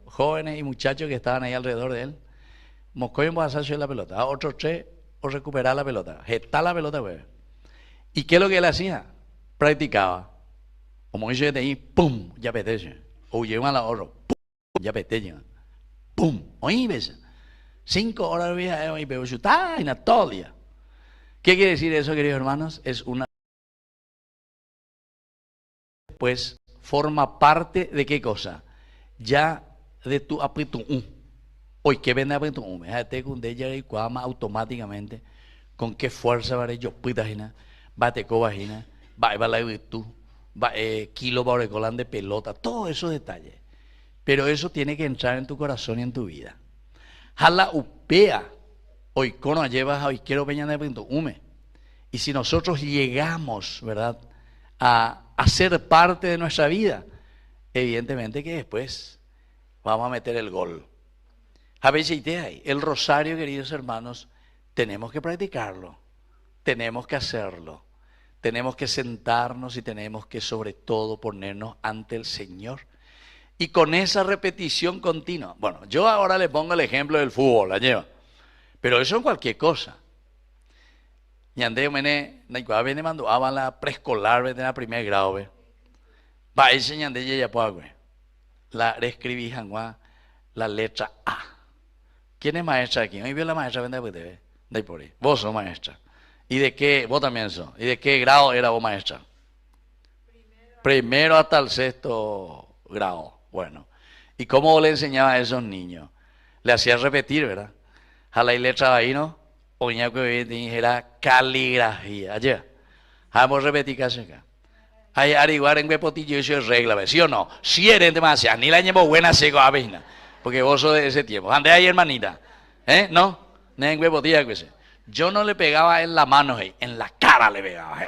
jóvenes y muchachos que estaban ahí alrededor de él. Moscoy va a hacer la pelota, a otros 3 o recuperar la pelota, gestar la pelota, güey. ¿Y qué es lo que él hacía? Practicaba. Como dice de ahí, ¡pum! Ya petece. O llevan a la oro, ¡pum! Ya petece. ¡Pum! Oí, ves. 5 horas vieja y veo chutar y todo el día. ¿Qué quiere decir eso, queridos hermanos? Es una. Pues forma parte de qué cosa? Ya de tu apito. Hoy que vende apito. Déjate con ella y cuama automáticamente. Con qué fuerza va a yo pitagina, bate cobajina, va a la virtud, va kilo para colán de pelota, todos esos detalles. Pero eso tiene que entrar en tu corazón y en tu vida. Jala upea, hoy cono llevas hoy quiero peña de apito hume. Y si nosotros llegamos, ¿verdad?, a ser parte de nuestra vida, evidentemente que después vamos a meter el gol. A veces el rosario, queridos hermanos, tenemos que practicarlo, tenemos que hacerlo, tenemos que sentarnos y tenemos que sobre todo ponernos ante el Señor. Y con esa repetición continua, bueno, yo ahora le pongo el ejemplo del fútbol, la lleva, pero eso en cualquier cosa. Y andé, me mandó a la preescolar, en la primer grado, ve. Va, ese ñande ya puedo, la reescribí, la letra A. ¿Quién es maestra aquí? Hoy vio la maestra, vende de ahí por ahí. Vos sos maestra. ¿Y de qué? Vos también sos. ¿Y de qué grado era vos maestra? Primero hasta el 6º grado. Bueno. ¿Y cómo le enseñaba a esos niños? Le hacía repetir, ¿verdad? A la letra ahí, ¿no? Oña que era caligrafía. Ayer. Vamos a repetir casi acá. Hay ariguar en huepotillo y eso es regla, ¿sí o no? Si eres demasiado, ni la llevo buena seco a vena. Porque vos sos de ese tiempo. Ande ahí, hermanita. ¿No? En huepotillo, yo no le pegaba en la mano, en la cara le pegaba.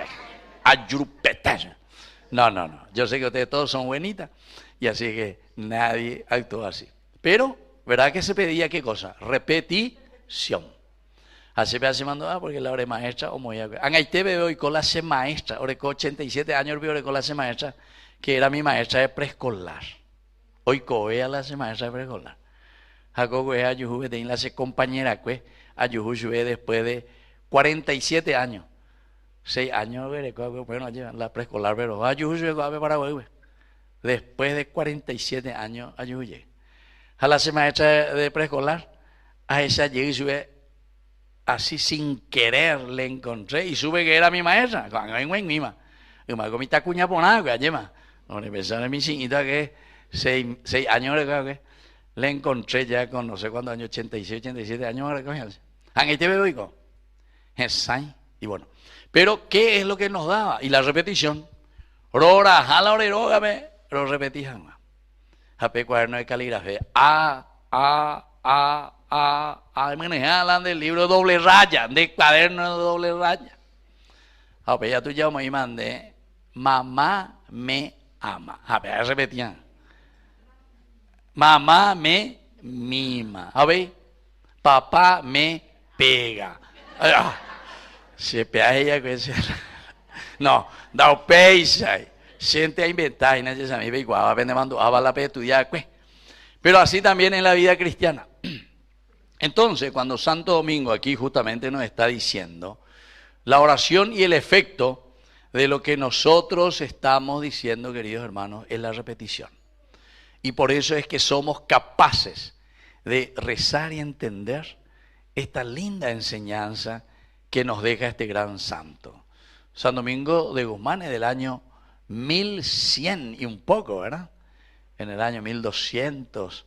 Ayurupeta. No. Yo sé que ustedes todos son buenitas. Y así que nadie actuó así. Pero, ¿verdad que se pedía qué cosa? Repetición. Así me hace mandó, porque la hora es maestra o muy Angaite veo y con la maestra, ahora con 87 años veo con la maestra, que era mi maestra de preescolar. Hoy coea la maestra de preescolar. Jacobo es ayuju de la compañera que ayuju después de 47 años. 6 años bueno, la preescolar, pero ayuju para hoy. Después de 47 años ayuju. A la maestra de preescolar, a esa llegué y sube. Así sin querer le encontré y sube que era mi maestra. Y me comí esta cuña por nada, que lleva. No le pensaron en mi chiquita que 6 años le encontré ya con no sé cuántos años, 86, 87 años. Ahí te veo y bueno. Pero ¿qué es lo que nos daba? Y la repetición. Rora, jala orerogame, lo repetí jamás. Jape cuaderno de caligrafía. Hablan del libro doble raya, de cuaderno de doble raya. Pues ya tú ya me mandé, mamá me ama. Ya repetían. Mamá me mima. Papá me pega. Se pega ella con ese. No, da peisa. Siente a inventar y nadie sabe igual. A veces mando a la estudiar. Pero así también en la vida cristiana. Entonces, cuando Santo Domingo aquí justamente nos está diciendo la oración y el efecto de lo que nosotros estamos diciendo, queridos hermanos, es la repetición. Y por eso es que somos capaces de rezar y entender esta linda enseñanza que nos deja este gran santo. San Domingo de Guzmán es del año 1100 y un poco, ¿verdad? En el año 1200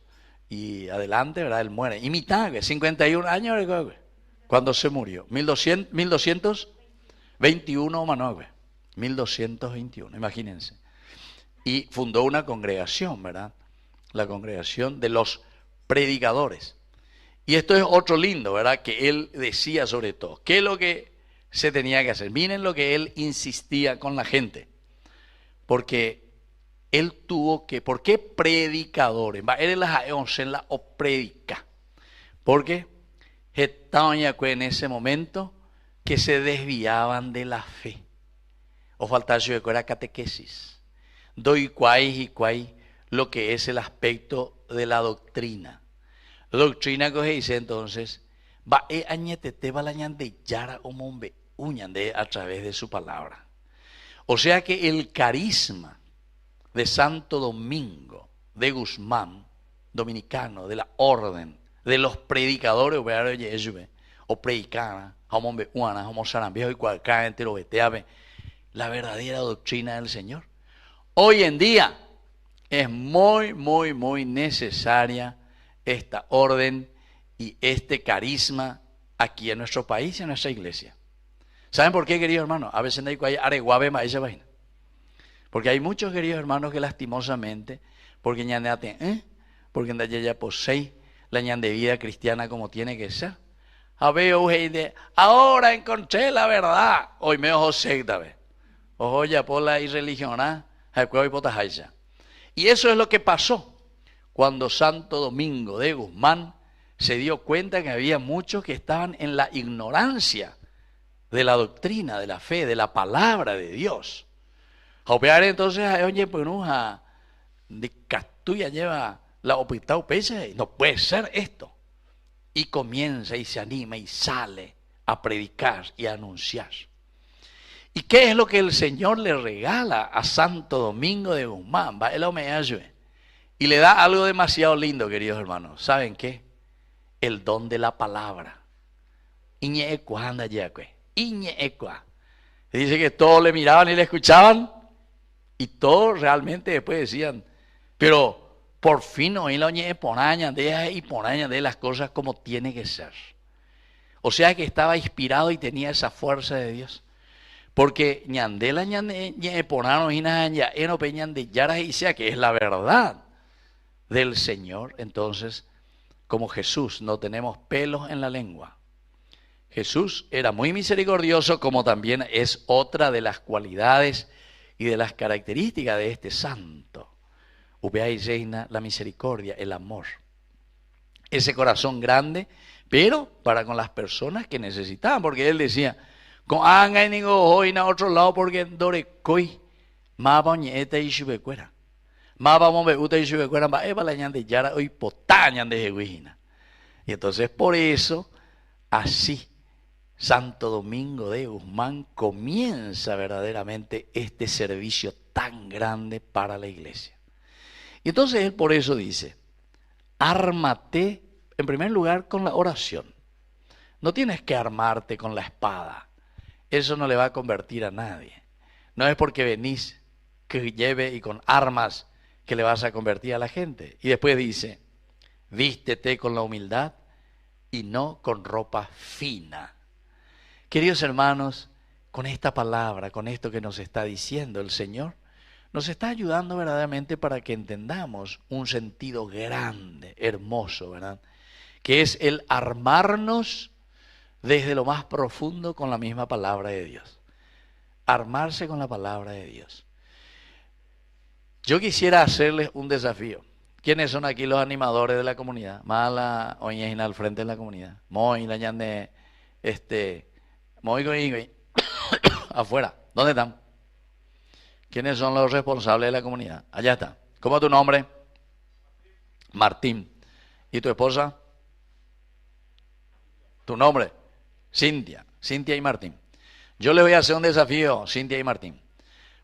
y adelante, ¿verdad? Él muere. Y mitad, 51 años, ¿Cuándo se murió? 1221 Managua. 1221, imagínense. Y fundó una congregación, ¿verdad? La congregación de los predicadores. Y esto es otro lindo, ¿verdad? Que él decía sobre todo. ¿Qué es lo que se tenía que hacer? Miren lo que él insistía con la gente. Porque él tuvo que, ¿por qué predicadores? Él la o predica. Porque estaban ya en ese momento que se desviaban de la fe. O faltaba de era catequesis. Doy cuay y cuay lo que es el aspecto de la doctrina. La doctrina que se dice entonces, va añetete va la ñande yara o mombe uñande a través de su palabra. O sea que el carisma de Santo Domingo de Guzmán, dominicano, de la orden, de los predicadores, o predicana, hombre uana, homo sarambiejo y cualquier entero veteave, la verdadera doctrina del Señor. Hoy en día es muy necesaria esta orden y este carisma aquí en nuestro país y en nuestra iglesia. ¿Saben por qué, queridos hermanos? A veces no hay areguabe más esa vaina. Porque hay muchos queridos hermanos que lastimosamente, porque ñandeate, porque ya posee la ñande vida cristiana como tiene que ser. Ahora encontré la verdad. Hoy me ojo secta, ojo ya por la irreligión, y eso es lo que pasó cuando Santo Domingo de Guzmán se dio cuenta que había muchos que estaban en la ignorancia de la doctrina, de la fe, de la palabra de Dios. Entonces, oye, pues no, de Castuya lleva la opitao pese, no puede ser esto. Y comienza y se anima y sale a predicar y a anunciar. ¿Y qué es lo que el Señor le regala a Santo Domingo de Guzmán? Y le da algo demasiado lindo, queridos hermanos. ¿Saben qué? El don de la palabra. Dice que todos le miraban y le escuchaban. Y todos realmente después decían, pero por fin oí la oñe ponaña de las cosas como tiene que ser. O sea que estaba inspirado y tenía esa fuerza de Dios. Porque ñandela ñe ponano ya eno peñan de yara y sea que es la verdad del Señor. Entonces, como Jesús no tenemos pelos en la lengua. Jesús era muy misericordioso, como también es otra de las cualidades y de las características de este santo. Upeay reina la misericordia, el amor. Ese corazón grande, pero para con las personas que necesitaban, porque él decía, con anga ni hoy a otro lado porque dore coi ma bañeta y chubecuera. Ma vamos be uta y chubecuera ba eva la ñande yara hoy potañan de jeguina. Y entonces por eso así Santo Domingo de Guzmán comienza verdaderamente este servicio tan grande para la iglesia. Y entonces él por eso dice, ármate en primer lugar con la oración. No tienes que armarte con la espada. Eso no le va a convertir a nadie. No es porque venís que lleve y con armas que le vas a convertir a la gente. Y después dice, vístete con la humildad y no con ropa fina. Queridos hermanos, con esta palabra, con esto que nos está diciendo el Señor, nos está ayudando verdaderamente para que entendamos un sentido grande, hermoso, ¿verdad? Que es el armarnos desde lo más profundo con la misma palabra de Dios. Armarse con la palabra de Dios. Yo quisiera hacerles un desafío. ¿Quiénes son aquí los animadores de la comunidad? Mala oñejina al frente de la comunidad. Muy la ñande, muy afuera. ¿Dónde están? ¿Quiénes son los responsables de la comunidad? Allá está. ¿Cómo es tu nombre? Martín. ¿Y tu esposa? ¿Tu nombre? Cintia y Martín. Yo les voy a hacer un desafío, Cintia y Martín.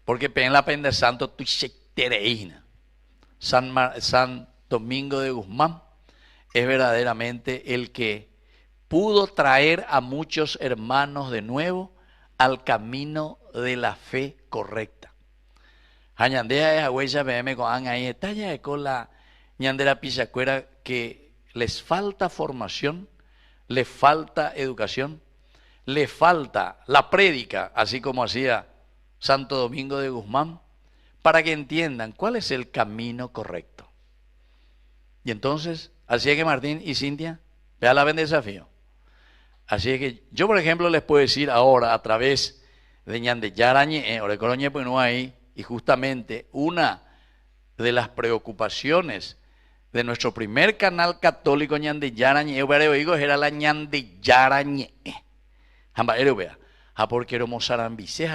Porque en la pende santo tu tereína. San Domingo de Guzmán es verdaderamente el que pudo traer a muchos hermanos de nuevo al camino de la fe correcta. Añandea es agüella BM con ahí está con la ñandera pisacuera que les falta formación le falta educación, le falta la prédica, así como hacía Santo Domingo de Guzmán, para que entiendan cuál es el camino correcto. Y entonces, así es que Martín y Cintia, vea la ven desafío. Así es que yo, por ejemplo, les puedo decir ahora a través de Ñandeyarañe, Orecoroñe, pues no hay, y justamente una de las preocupaciones de nuestro primer canal católico Ñandeyarañe, era la Ñandeyarañe. Porque era Mozarambise,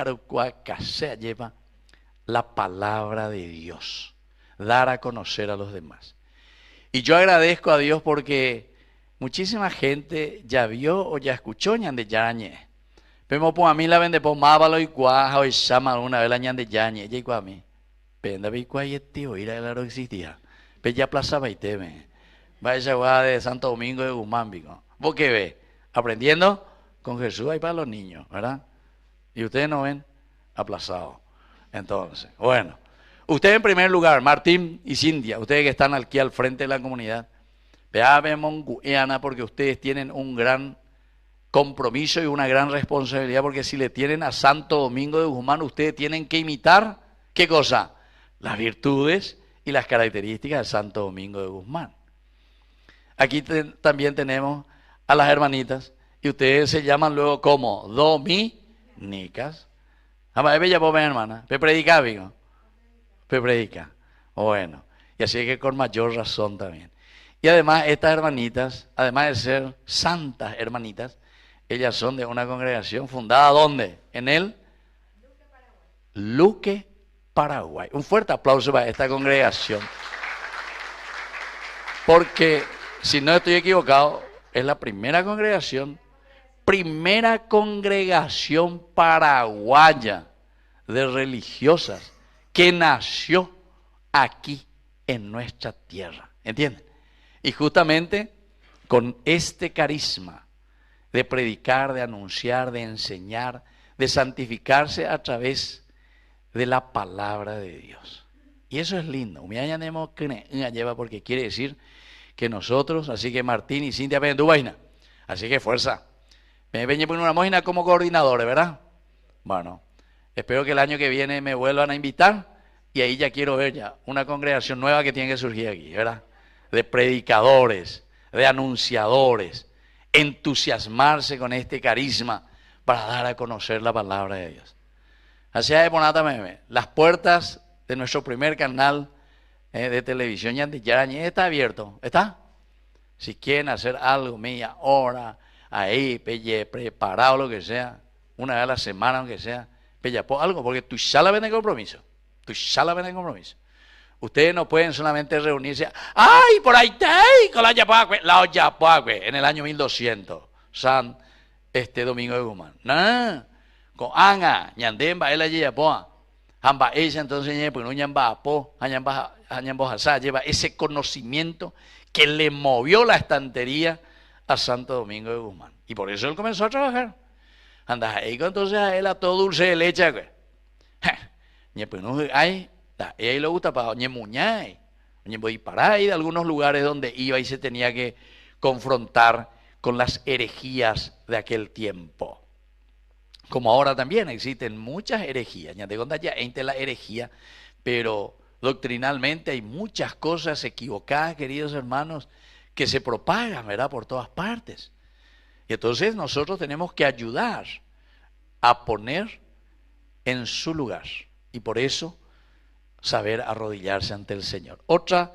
lleva la palabra de Dios, dar a conocer a los demás. Y yo agradezco a Dios porque muchísima gente ya vio o ya escuchó Ñandeyarañe. Pero pues a mí la vende por mábalo y cuaja o llama una vez la Ñandeyarañe, ella y a mí. Penda vi cuál tío, ir a claro existía. Pero ya plaza baiteme. Vaya guada de Santo Domingo de Guzmán, bico. ¿Vos qué ves? Aprendiendo con Jesús ahí para los niños, ¿verdad? Y ustedes no ven aplazados. Entonces, bueno, ustedes en primer lugar, Martín y Cintia, ustedes que están aquí al frente de la comunidad, veamos porque ustedes tienen un gran compromiso y una gran responsabilidad, porque si le tienen a Santo Domingo de Guzmán, ustedes tienen que imitar, ¿qué cosa? Las virtudes y las características de Santo Domingo de Guzmán. Aquí también tenemos a las hermanitas, y ustedes se llaman luego como dominicas. Hermana, ¿pe predica, amigo? ¿Pe predica? Bueno, y así es que con mayor razón también. Y además estas hermanitas, además de ser santas hermanitas, ellas son de una congregación fundada ¿dónde? En el Luque, Paraguay. Un fuerte aplauso para esta congregación. Porque, si no estoy equivocado, es la primera congregación paraguaya de religiosas que nació aquí en nuestra tierra. ¿Entienden? Y justamente con este carisma de predicar, de anunciar, de enseñar, de santificarse a través de la palabra de Dios. Y eso es lindo. Porque quiere decir que nosotros, así que Martín y Cintia ven tu vaina. Así que fuerza. Me venía por una mojina como coordinadores, ¿verdad? Bueno, espero que el año que viene me vuelvan a invitar y ahí ya quiero ver ya una congregación nueva que tiene que surgir aquí, ¿verdad? De predicadores, de anunciadores, entusiasmarse con este carisma para dar a conocer la palabra de Dios. Así es, las puertas de nuestro primer canal de televisión Ñandeyarañe está abierto, ¿está? Si quieren hacer algo, media hora, ahí, preparado, lo que sea, una vez a la semana, aunque sea, algo, porque tú ya la ven en compromiso. Ustedes no pueden solamente reunirse, ¡ay, por ahí está! Con la Yapuagüe, en el año 1200, San Domingo de Guzmán. No, con Anga, Ñandemba, él allí Yapoa. Amba ella entonces, pues no Ñamba Apo, lleva ese conocimiento que le movió la estantería a Santo Domingo de Guzmán. Y por eso él comenzó a trabajar. Anda ahí, entonces a él a todo dulce de leche, güey. Pues no hay, ahí le gusta para Ñemuñay, para ahí de algunos lugares donde iba y se tenía que confrontar con las herejías de aquel tiempo. Como ahora también existen muchas herejías. Ya entre la herejía, pero doctrinalmente hay muchas cosas equivocadas, queridos hermanos, que se propagan, ¿verdad?, por todas partes. Y entonces nosotros tenemos que ayudar a poner en su lugar. Y por eso, saber arrodillarse ante el Señor. Otra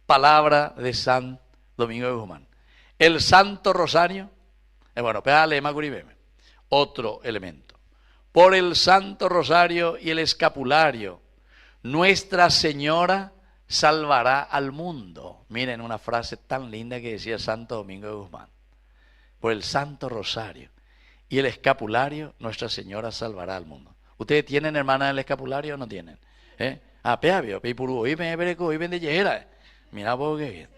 palabra de San Domingo de Guzmán. El Santo Rosario. Bueno, pégale, Macuribeme. Otro elemento. Por el Santo Rosario y el escapulario, Nuestra Señora salvará al mundo. Miren una frase tan linda que decía Santo Domingo de Guzmán. Por el Santo Rosario y el escapulario, Nuestra Señora salvará al mundo. ¿Ustedes tienen hermanas del escapulario o no tienen? Peavio, Peipurú, y ven de Yejera. Mira vos qué bien.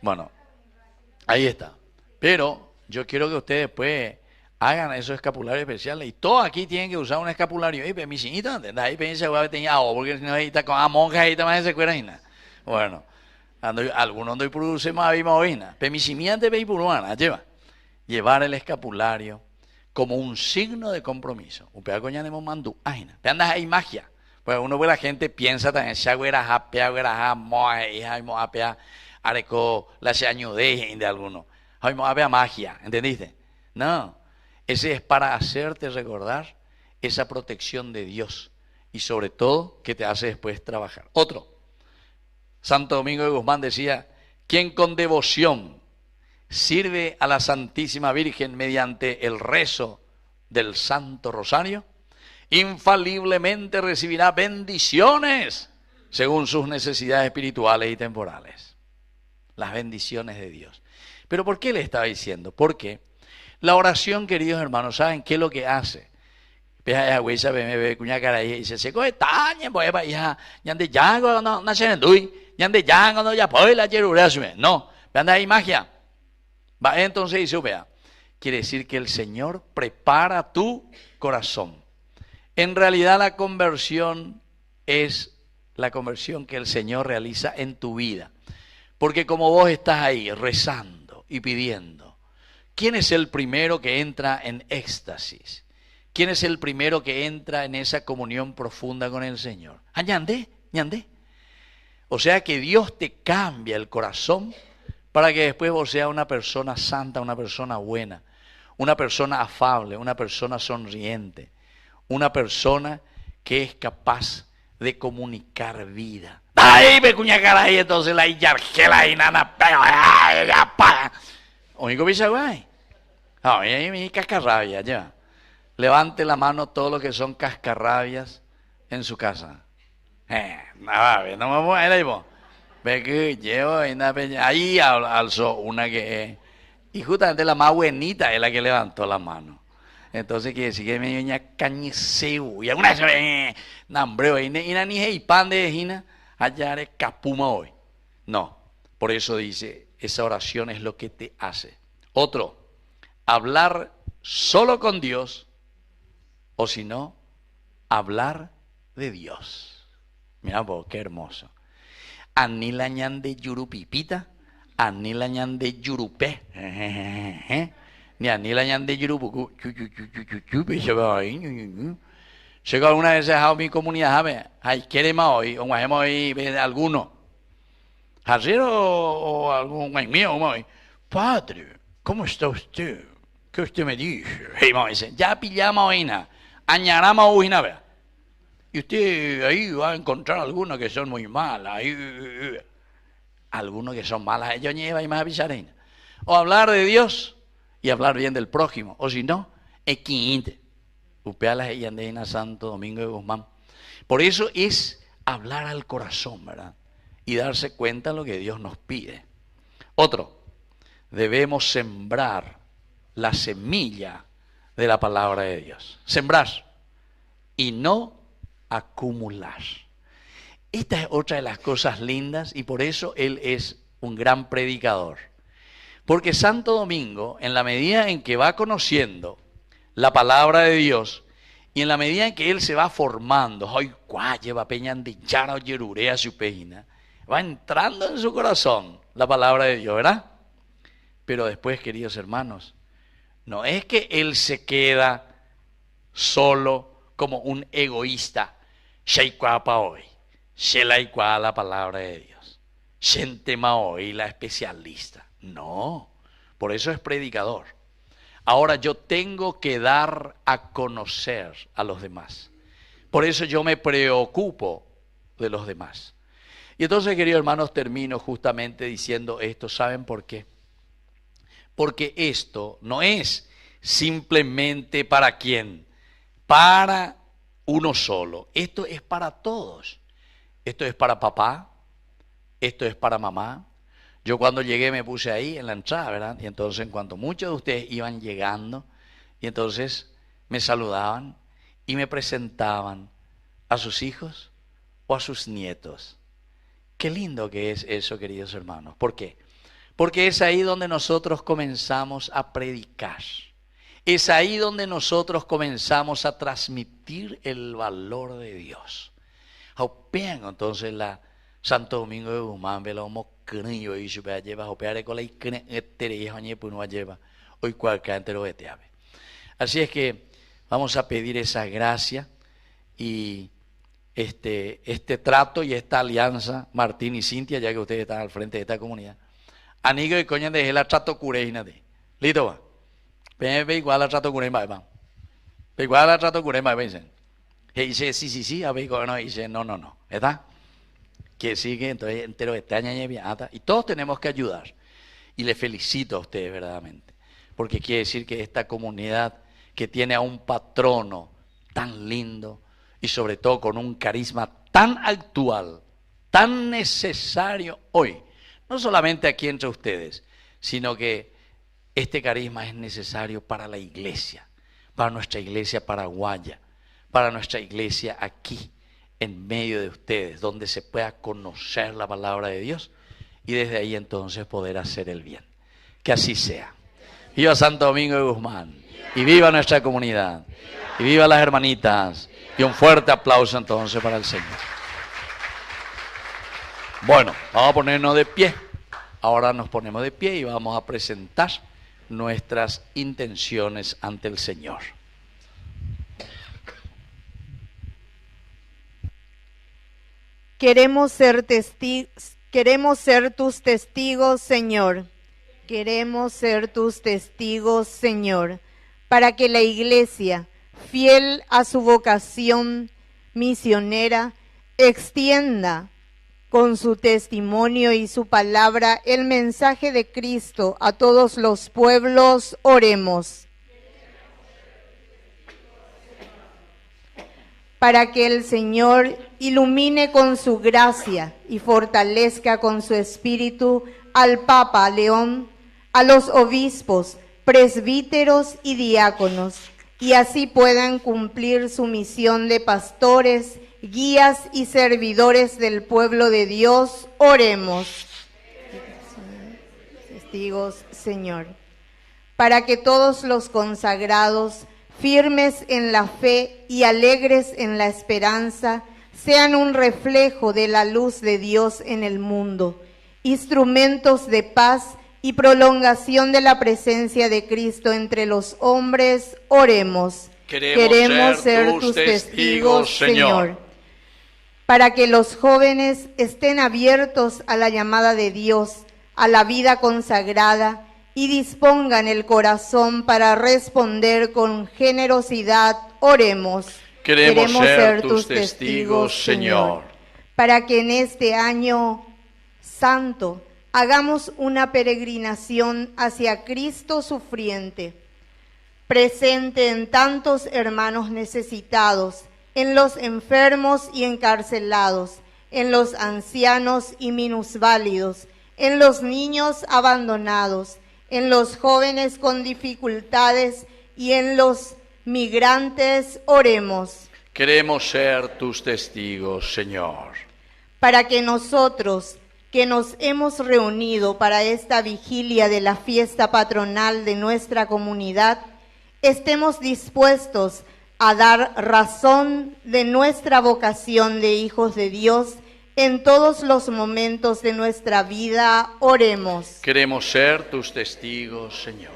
Bueno, ahí está. Pero yo quiero que ustedes después hagan esos escapularios especiales. Y todos aquí tienen que usar un escapulario. Y mi señorita, ¿entendés? Ahí pensé que tenía agua, porque si no, ahí está con monjas, ahí también se cuera. Bueno, algunos doy produce más y más oína. Pero mi simiente peipurúana, lleva. llevar el escapulario como un signo de compromiso. Upea coña de mandú, ajena. Te andas ahí magia. Pues uno ve la gente piensa también, shagüera apea, moa apea, areco, la se añude de alguno. Ay, apea magia, ¿entendiste? No, ese es para hacerte recordar esa protección de Dios y sobre todo que te hace después trabajar. Otro, Santo Domingo de Guzmán decía, quien con devoción sirve a la Santísima Virgen mediante el rezo del Santo Rosario, infaliblemente recibirá bendiciones según sus necesidades espirituales y temporales. Las bendiciones de Dios. ¿Pero por qué le estaba diciendo? Porque la oración, queridos hermanos, ¿saben qué es lo que hace? No, vean ahí magia. Entonces dice, vea, quiere decir que el Señor prepara tu corazón. En realidad la conversión es la conversión que el Señor realiza en tu vida. Porque como vos estás ahí rezando y pidiendo, ¿quién es el primero que entra en éxtasis? ¿Quién es el primero que entra en esa comunión profunda con el Señor? Ñandé. O sea que Dios te cambia el corazón para que después vos seas una persona santa, una persona buena, una persona afable, una persona sonriente, una persona que es capaz de comunicar vida. ¡Ay, me cuña cara ahí! Entonces la yargela y nana pega. ¡Ay, ya paga! ¿Oigo, bichagüey? Ay, mi cascarrabia, ya. Levante la mano todos los que son cascarrabias en su casa. No me voy a ir ahí, vos. Ve que llevo ahí alzó una que es. Y justamente la más buenita es la que levantó la mano. Entonces quiere decir que me dio una cañeseu. Y alguna vez, nambreo, y ni pan de hina, allá de capuma hoy. No, por eso dice, esa oración es lo que te hace. Otro, hablar solo con Dios, o si no, hablar de Dios. Mira vos, qué hermoso. Anilañan de yurupipita, anilañan de yurupé. Ni anilañan de yurupucu. Llegó alguna vez a mi comunidad, ¿sabe? Ay, quiere más hoy, o más hoy alguno. Ayer o algún mío, hoy. Padre, ¿cómo está usted? ¿Qué usted me dice? Y me dice, ya pillamos hoy nada. Añaramos hoy nada. Y usted ahí va a encontrar algunos que son muy malas. Algunos que son malas, ellos llevan y más avisarena. O hablar de Dios y hablar bien del prójimo. O si no, equinte. Upealas y andeina Santo Domingo de Guzmán. Por eso es hablar al corazón, ¿verdad? Y darse cuenta de lo que Dios nos pide. Otro, debemos sembrar la semilla de la palabra de Dios. Sembrar y no acumular. Esta es otra de las cosas lindas y por eso él es un gran predicador. Porque Santo Domingo, en la medida en que va conociendo la palabra de Dios y en la medida en que él se va formando, va entrando en su corazón la palabra de Dios, ¿verdad? Pero después, queridos hermanos, no es que él se queda solo como un egoísta. Hoy, la palabra de Dios. Shentema hoy, la especialista. No, por eso es predicador. Ahora yo tengo que dar a conocer a los demás. Por eso yo me preocupo de los demás. Y entonces, queridos hermanos, termino justamente diciendo esto. ¿Saben por qué? Porque esto no es simplemente para quién, para uno solo. Esto es para todos. Esto es para papá, esto es para mamá. Yo cuando llegué me puse ahí en la entrada, ¿verdad? Y entonces en cuanto muchos de ustedes iban llegando, y entonces me saludaban y me presentaban a sus hijos o a sus nietos. Qué lindo que es eso, queridos hermanos. ¿Por qué? Porque es ahí donde nosotros comenzamos a predicar. Es ahí donde nosotros comenzamos a transmitir el valor de Dios. Vean entonces la Santo Domingo de Guzmán, vela como crío y su lleva, opeare con la lleva, hoy cualquiera entero de teave. Así es que vamos a pedir esa gracia y este trato y esta alianza, Martín y Cintia, ya que ustedes están al frente de esta comunidad. Anigo y coña de la trato cureina de. Listo va. Ve igual la trato cureina va. Ve igual la trato cureina va dicen. Y dice sí, a ver no dice no, ¿verdad? Que sigue entonces entero de taña y todos tenemos que ayudar. Y le felicito a ustedes verdaderamente, porque quiere decir que esta comunidad que tiene a un patrono tan lindo y sobre todo con un carisma tan actual, tan necesario hoy, no solamente aquí entre ustedes, sino que este carisma es necesario para la iglesia, para nuestra iglesia paraguaya, para nuestra iglesia aquí, en medio de ustedes, donde se pueda conocer la palabra de Dios y desde ahí entonces poder hacer el bien. Que así sea. Viva Santo Domingo de Guzmán y viva nuestra comunidad y viva las hermanitas y un fuerte aplauso entonces para el Señor. Bueno, vamos a ponernos de pie. Ahora nos ponemos de pie y vamos a presentar nuestras intenciones ante el Señor. Queremos ser tus testigos, Señor. Queremos ser tus testigos, Señor, para que la Iglesia, fiel a su vocación misionera, extienda con su testimonio y su palabra el mensaje de Cristo a todos los pueblos. Oremos. Para que el Señor ilumine con su gracia y fortalezca con su espíritu al Papa León, a los obispos, presbíteros y diáconos, y así puedan cumplir su misión de pastores, guías y servidores del pueblo de Dios. Oremos. Testigos, Señor. Para que todos los consagrados, firmes en la fe y alegres en la esperanza, sean un reflejo de la luz de Dios en el mundo, instrumentos de paz y prolongación de la presencia de Cristo entre los hombres. Oremos. Queremos ser tus testigos, Señor. Para que los jóvenes estén abiertos a la llamada de Dios, a la vida consagrada, y dispongan el corazón para responder con generosidad. Oremos. Queremos ser tus testigos, Señor. Para que en este año santo hagamos una peregrinación hacia Cristo sufriente, presente en tantos hermanos necesitados, en los enfermos y encarcelados, en los ancianos y minusválidos, en los niños abandonados, en los jóvenes con dificultades y en los migrantes. Oremos. Queremos ser tus testigos, Señor. Para que nosotros, que nos hemos reunido para esta vigilia de la fiesta patronal de nuestra comunidad, estemos dispuestos a dar razón de nuestra vocación de hijos de Dios en todos los momentos de nuestra vida. Oremos. Queremos ser tus testigos, Señor.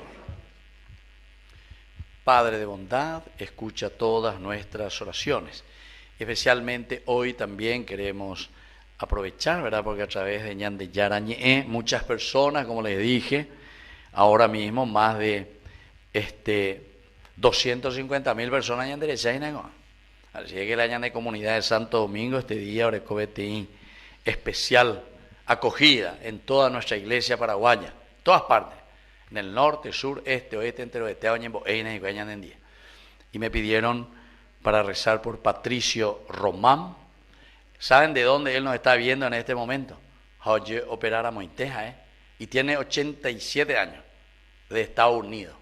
Padre de bondad, escucha todas nuestras oraciones. Especialmente hoy también queremos aprovechar, ¿verdad? Porque a través de Ñande Yarañe, muchas personas, como les dije, ahora mismo más de 250.000 personas en derecha y así es que la Ñande Comunidad de Santo Domingo este día Orecobetí especial acogida en toda nuestra iglesia paraguaya, todas partes, en el norte, sur, este, oeste, entero de Teañembo, Einas y Guayanendía. Y me pidieron para rezar por Patricio Román. ¿Saben de dónde él nos está viendo en este momento? Oye, operar a Moiteja, y tiene 87 años, de Estados Unidos.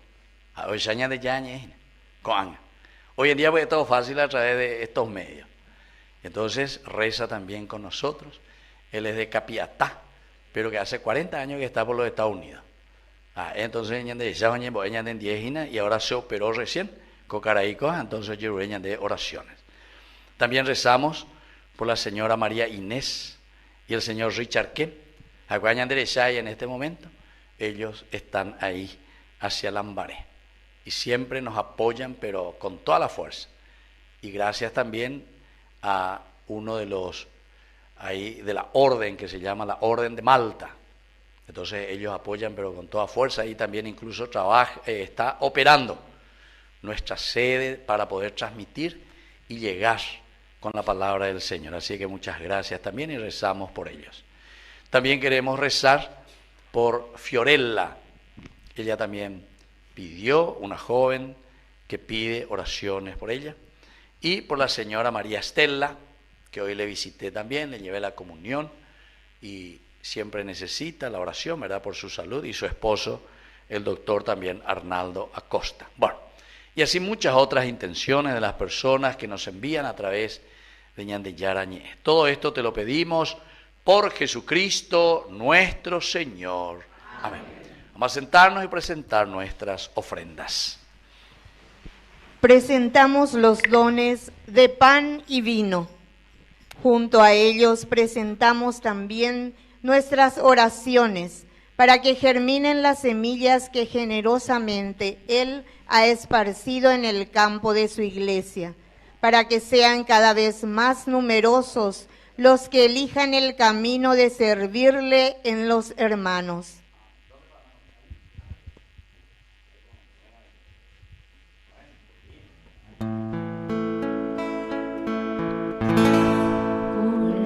Hoy en día pues, es todo fácil a través de estos medios. Entonces reza también con nosotros. Él es de Capiatá, pero que hace 40 años que está por los Estados Unidos. Entonces y ahora se operó recién Cocaraíco, entonces yo de oraciones. También rezamos por la señora María Inés y el señor Richard Ken. En este momento ellos están ahí hacia Lambaré. Y siempre nos apoyan, pero con toda la fuerza. Y gracias también a uno de los ahí de la orden que se llama la Orden de Malta. Entonces ellos apoyan, pero con toda fuerza. Y también incluso está operando nuestra sede para poder transmitir y llegar con la palabra del Señor. Así que muchas gracias también y rezamos por ellos. También queremos rezar por Fiorella. Ella también pidió, una joven que pide oraciones por ella. Y por la señora María Estela, que hoy le visité también, le llevé la comunión y siempre necesita la oración, ¿verdad?, por su salud, y su esposo, el doctor también Arnaldo Acosta. Bueno, y así muchas otras intenciones de las personas que nos envían a través de Ñandillar Añez. Todo esto te lo pedimos por Jesucristo nuestro Señor. Amén. Vamos a sentarnos y presentar nuestras ofrendas. Presentamos los dones de pan y vino. Junto a ellos presentamos también nuestras oraciones para que germinen las semillas que generosamente Él ha esparcido en el campo de su iglesia, para que sean cada vez más numerosos los que elijan el camino de servirle en los hermanos.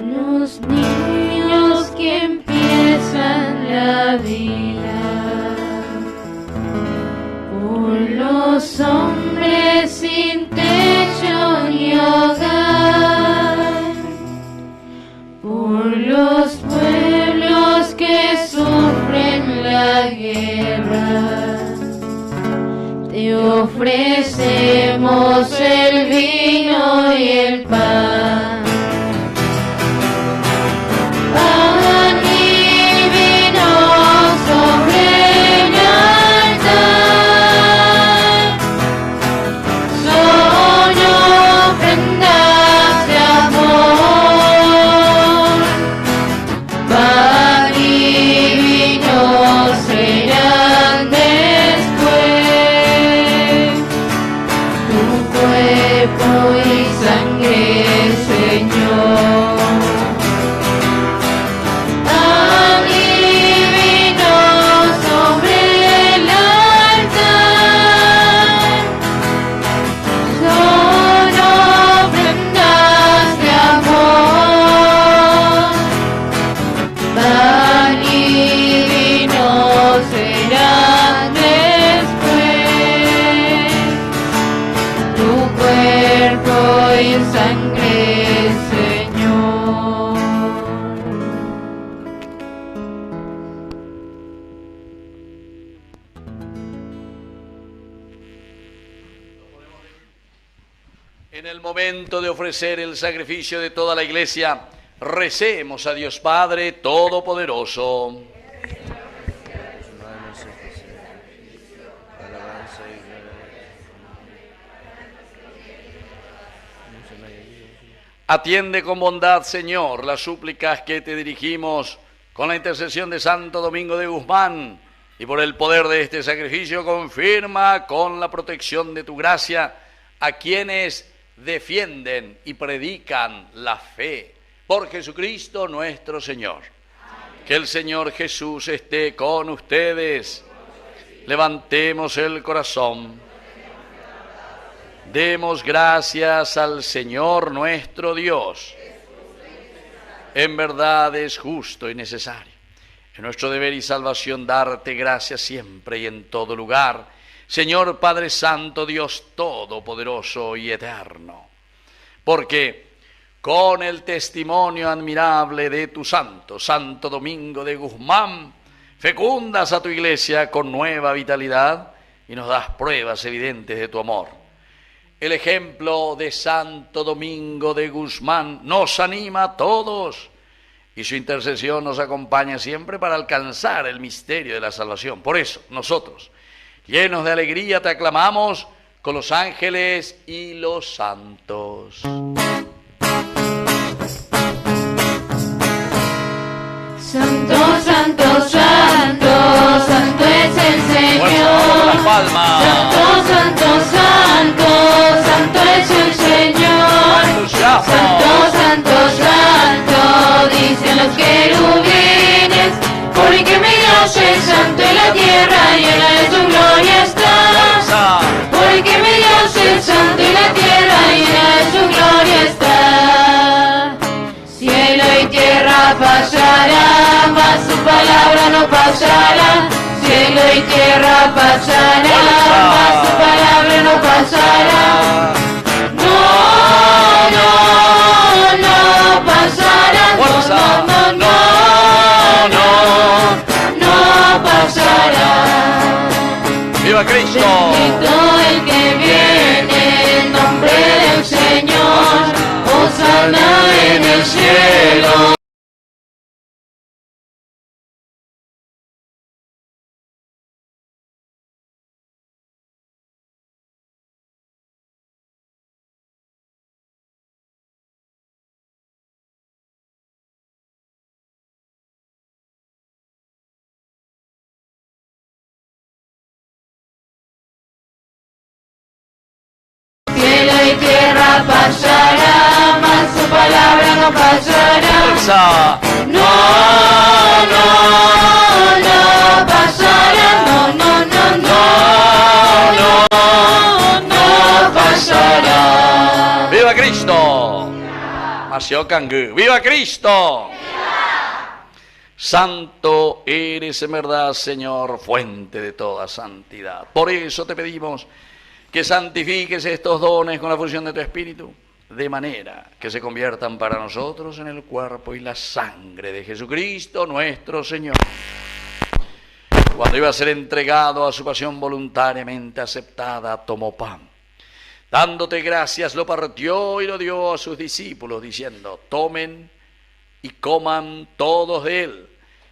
Los niños que empiezan la vida, por los hombres sin techo ni hogar, por los pueblos que sufren la guerra, te ofrecemos el vino y el pan. Pan y vino sobre el altar, son ofrendas de amor. Pan y vino serán después tu cuerpo y sangre, Señor. Sangre, Señor. En el momento de ofrecer el sacrificio de toda la iglesia, recemos a Dios Padre Todopoderoso. Atiende con bondad, Señor, las súplicas que te dirigimos con la intercesión de Santo Domingo de Guzmán, y por el poder de este sacrificio confirma con la protección de tu gracia a quienes defienden y predican la fe. Por Jesucristo nuestro Señor. Amén. Que el Señor Jesús esté con ustedes. Levantemos el corazón. Demos gracias al Señor nuestro Dios. En verdad es justo y necesario. Es nuestro deber y salvación darte gracias siempre y en todo lugar, Señor Padre Santo, Dios Todopoderoso y Eterno. Porque con el testimonio admirable de tu santo, Santo Domingo de Guzmán, fecundas a tu iglesia con nueva vitalidad y nos das pruebas evidentes de tu amor. El ejemplo de Santo Domingo de Guzmán nos anima a todos y su intercesión nos acompaña siempre para alcanzar el misterio de la salvación. Por eso, nosotros, llenos de alegría, te aclamamos con los ángeles y los santos. Santo, santo, santo, santo es el Señor. Santo, santo, santo, dicen los querubines, porque me Dios es santo en la tierra, llena de su gloria está. Porque mi Dios es santo en la tierra, llena de su gloria está. Cielo y tierra pasará, mas su palabra no pasará. Cielo y tierra pasará, mas su palabra no pasará. No, no, no pasará. No, no, no, no pasará. ¡Viva Cristo! Bendito el que viene en nombre del Señor, Hosana en el cielo. Cielo y tierra pasará, mas su palabra no pasará. No, no, no pasará. No, no, no, no, no, no pasará. ¡Viva Cristo! Masio Kangu. ¡Viva Cristo! Santo eres en verdad, Señor, fuente de toda santidad. Por eso te pedimos que santifiques estos dones con la fusión de tu Espíritu, de manera que se conviertan para nosotros en el cuerpo y la sangre de Jesucristo nuestro Señor. Cuando iba a ser entregado a su pasión voluntariamente aceptada, tomó pan. Dándote gracias, lo partió y lo dio a sus discípulos, diciendo: tomen y coman todos de él,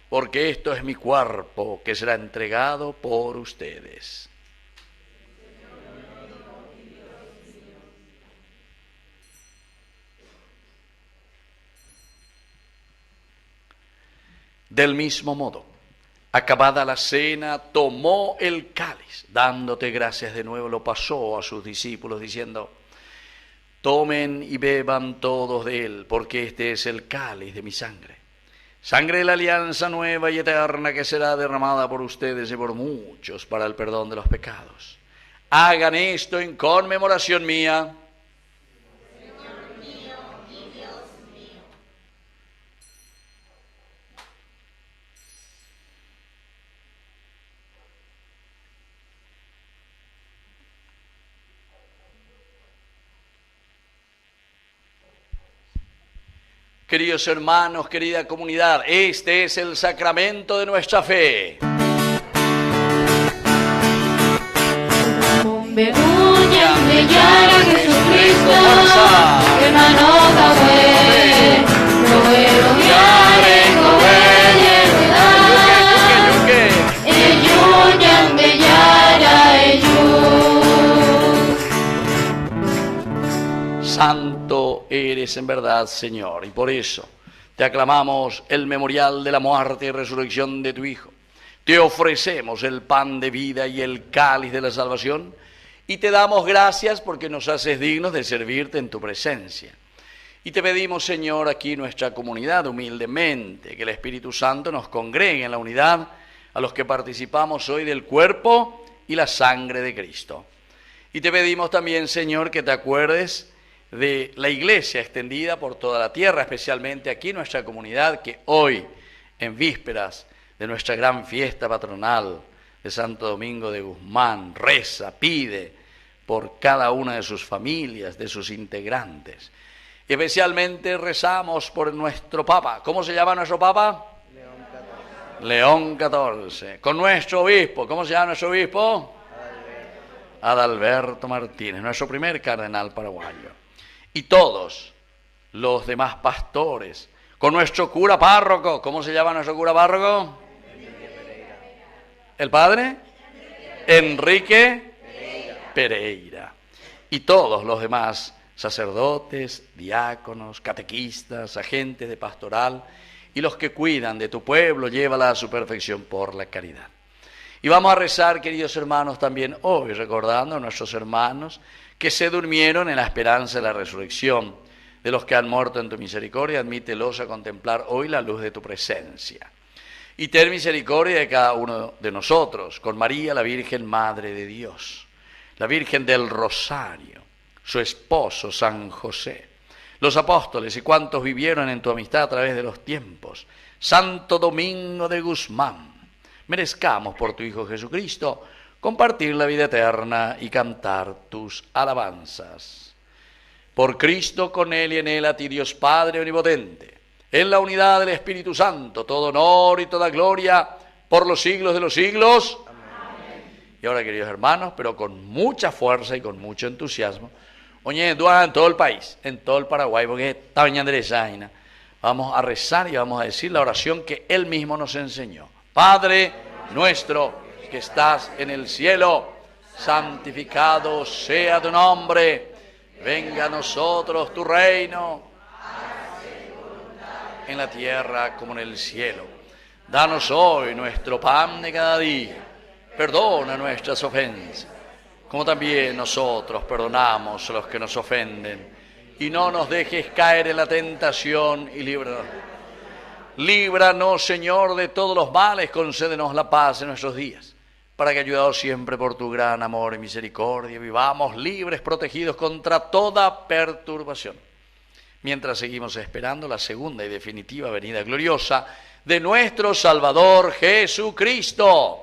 porque esto es mi cuerpo que será entregado por ustedes. Del mismo modo, acabada la cena, tomó el cáliz, dándote gracias de nuevo, lo pasó a sus discípulos, diciendo: tomen y beban todos de él, porque este es el cáliz de mi sangre, sangre de la alianza nueva y eterna, que será derramada por ustedes y por muchos para el perdón de los pecados. Hagan esto en conmemoración mía. Queridos hermanos, querida comunidad, este es el sacramento de nuestra fe. Santo eres en verdad, Señor, y por eso te aclamamos el memorial de la muerte y resurrección de tu Hijo. Te ofrecemos el pan de vida y el cáliz de la salvación, y te damos gracias porque nos haces dignos de servirte en tu presencia. Y te pedimos, Señor, aquí nuestra comunidad humildemente, que el Espíritu Santo nos congregue en la unidad a los que participamos hoy del cuerpo y la sangre de Cristo. Y te pedimos también, Señor, que te acuerdes de la iglesia extendida por toda la tierra, especialmente aquí nuestra comunidad, que hoy, en vísperas de nuestra gran fiesta patronal de Santo Domingo de Guzmán, reza, pide por cada una de sus familias, de sus integrantes. Y especialmente rezamos por nuestro Papa. ¿Cómo se llama nuestro Papa? León XIV. Con nuestro obispo. ¿Cómo se llama nuestro obispo? Adalberto Martínez, nuestro primer cardenal paraguayo. Y todos los demás pastores, con nuestro cura párroco. ¿Cómo se llama nuestro cura párroco? ¿El padre? Enrique Pereira. Y todos los demás sacerdotes, diáconos, catequistas, agentes de pastoral y los que cuidan de tu pueblo, llévala a su perfección por la caridad. Y vamos a rezar, queridos hermanos, también hoy recordando a nuestros hermanos que se durmieron en la esperanza de la resurrección de los que han muerto en tu misericordia, admítelos a contemplar hoy la luz de tu presencia. Y ten misericordia de cada uno de nosotros, con María, la Virgen Madre de Dios, la Virgen del Rosario, su esposo San José, los apóstoles y cuantos vivieron en tu amistad a través de los tiempos, Santo Domingo de Guzmán, merezcamos por tu Hijo Jesucristo compartir la vida eterna y cantar tus alabanzas. Por Cristo, con Él y en Él, a ti Dios Padre omnipotente, en la unidad del Espíritu Santo, todo honor y toda gloria por los siglos de los siglos. Amén. Y ahora, queridos hermanos, pero con mucha fuerza y con mucho entusiasmo, oye, en todo el país, en todo el Paraguay, porque está Andrés, vamos a rezar y vamos a decir la oración que Él mismo nos enseñó. Padre nuestro que estás en el cielo, santificado sea tu nombre, venga a nosotros tu reino, en la tierra como en el cielo. Danos hoy nuestro pan de cada día, perdona nuestras ofensas, como también nosotros perdonamos a los que nos ofenden, y no nos dejes caer en la tentación y líbranos. Líbranos, Señor, de todos los males, concédenos la paz en nuestros días, para que, ayudados siempre por tu gran amor y misericordia, vivamos libres, protegidos contra toda perturbación, mientras seguimos esperando la segunda y definitiva venida gloriosa de nuestro Salvador Jesucristo.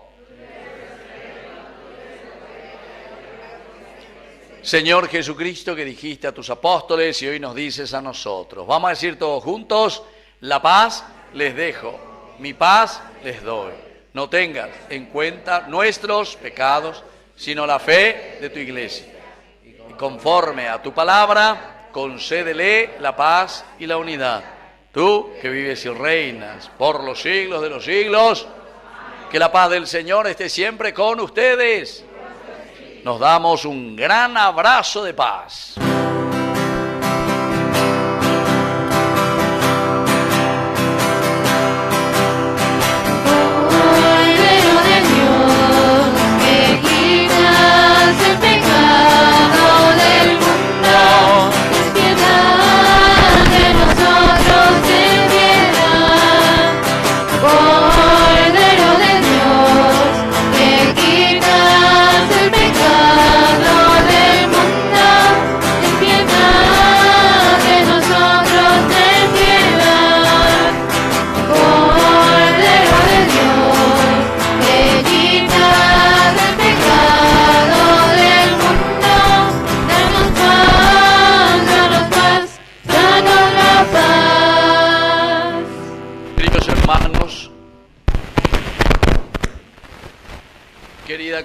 Señor Jesucristo, que dijiste a tus apóstoles y hoy nos dices a nosotros, vamos a decir todos juntos: la paz les dejo, mi paz les doy. No tengas en cuenta nuestros pecados, sino la fe de tu iglesia. Y conforme a tu palabra, concédele la paz y la unidad. Tú que vives y reinas por los siglos de los siglos, que la paz del Señor esté siempre con ustedes. Nos damos un gran abrazo de paz.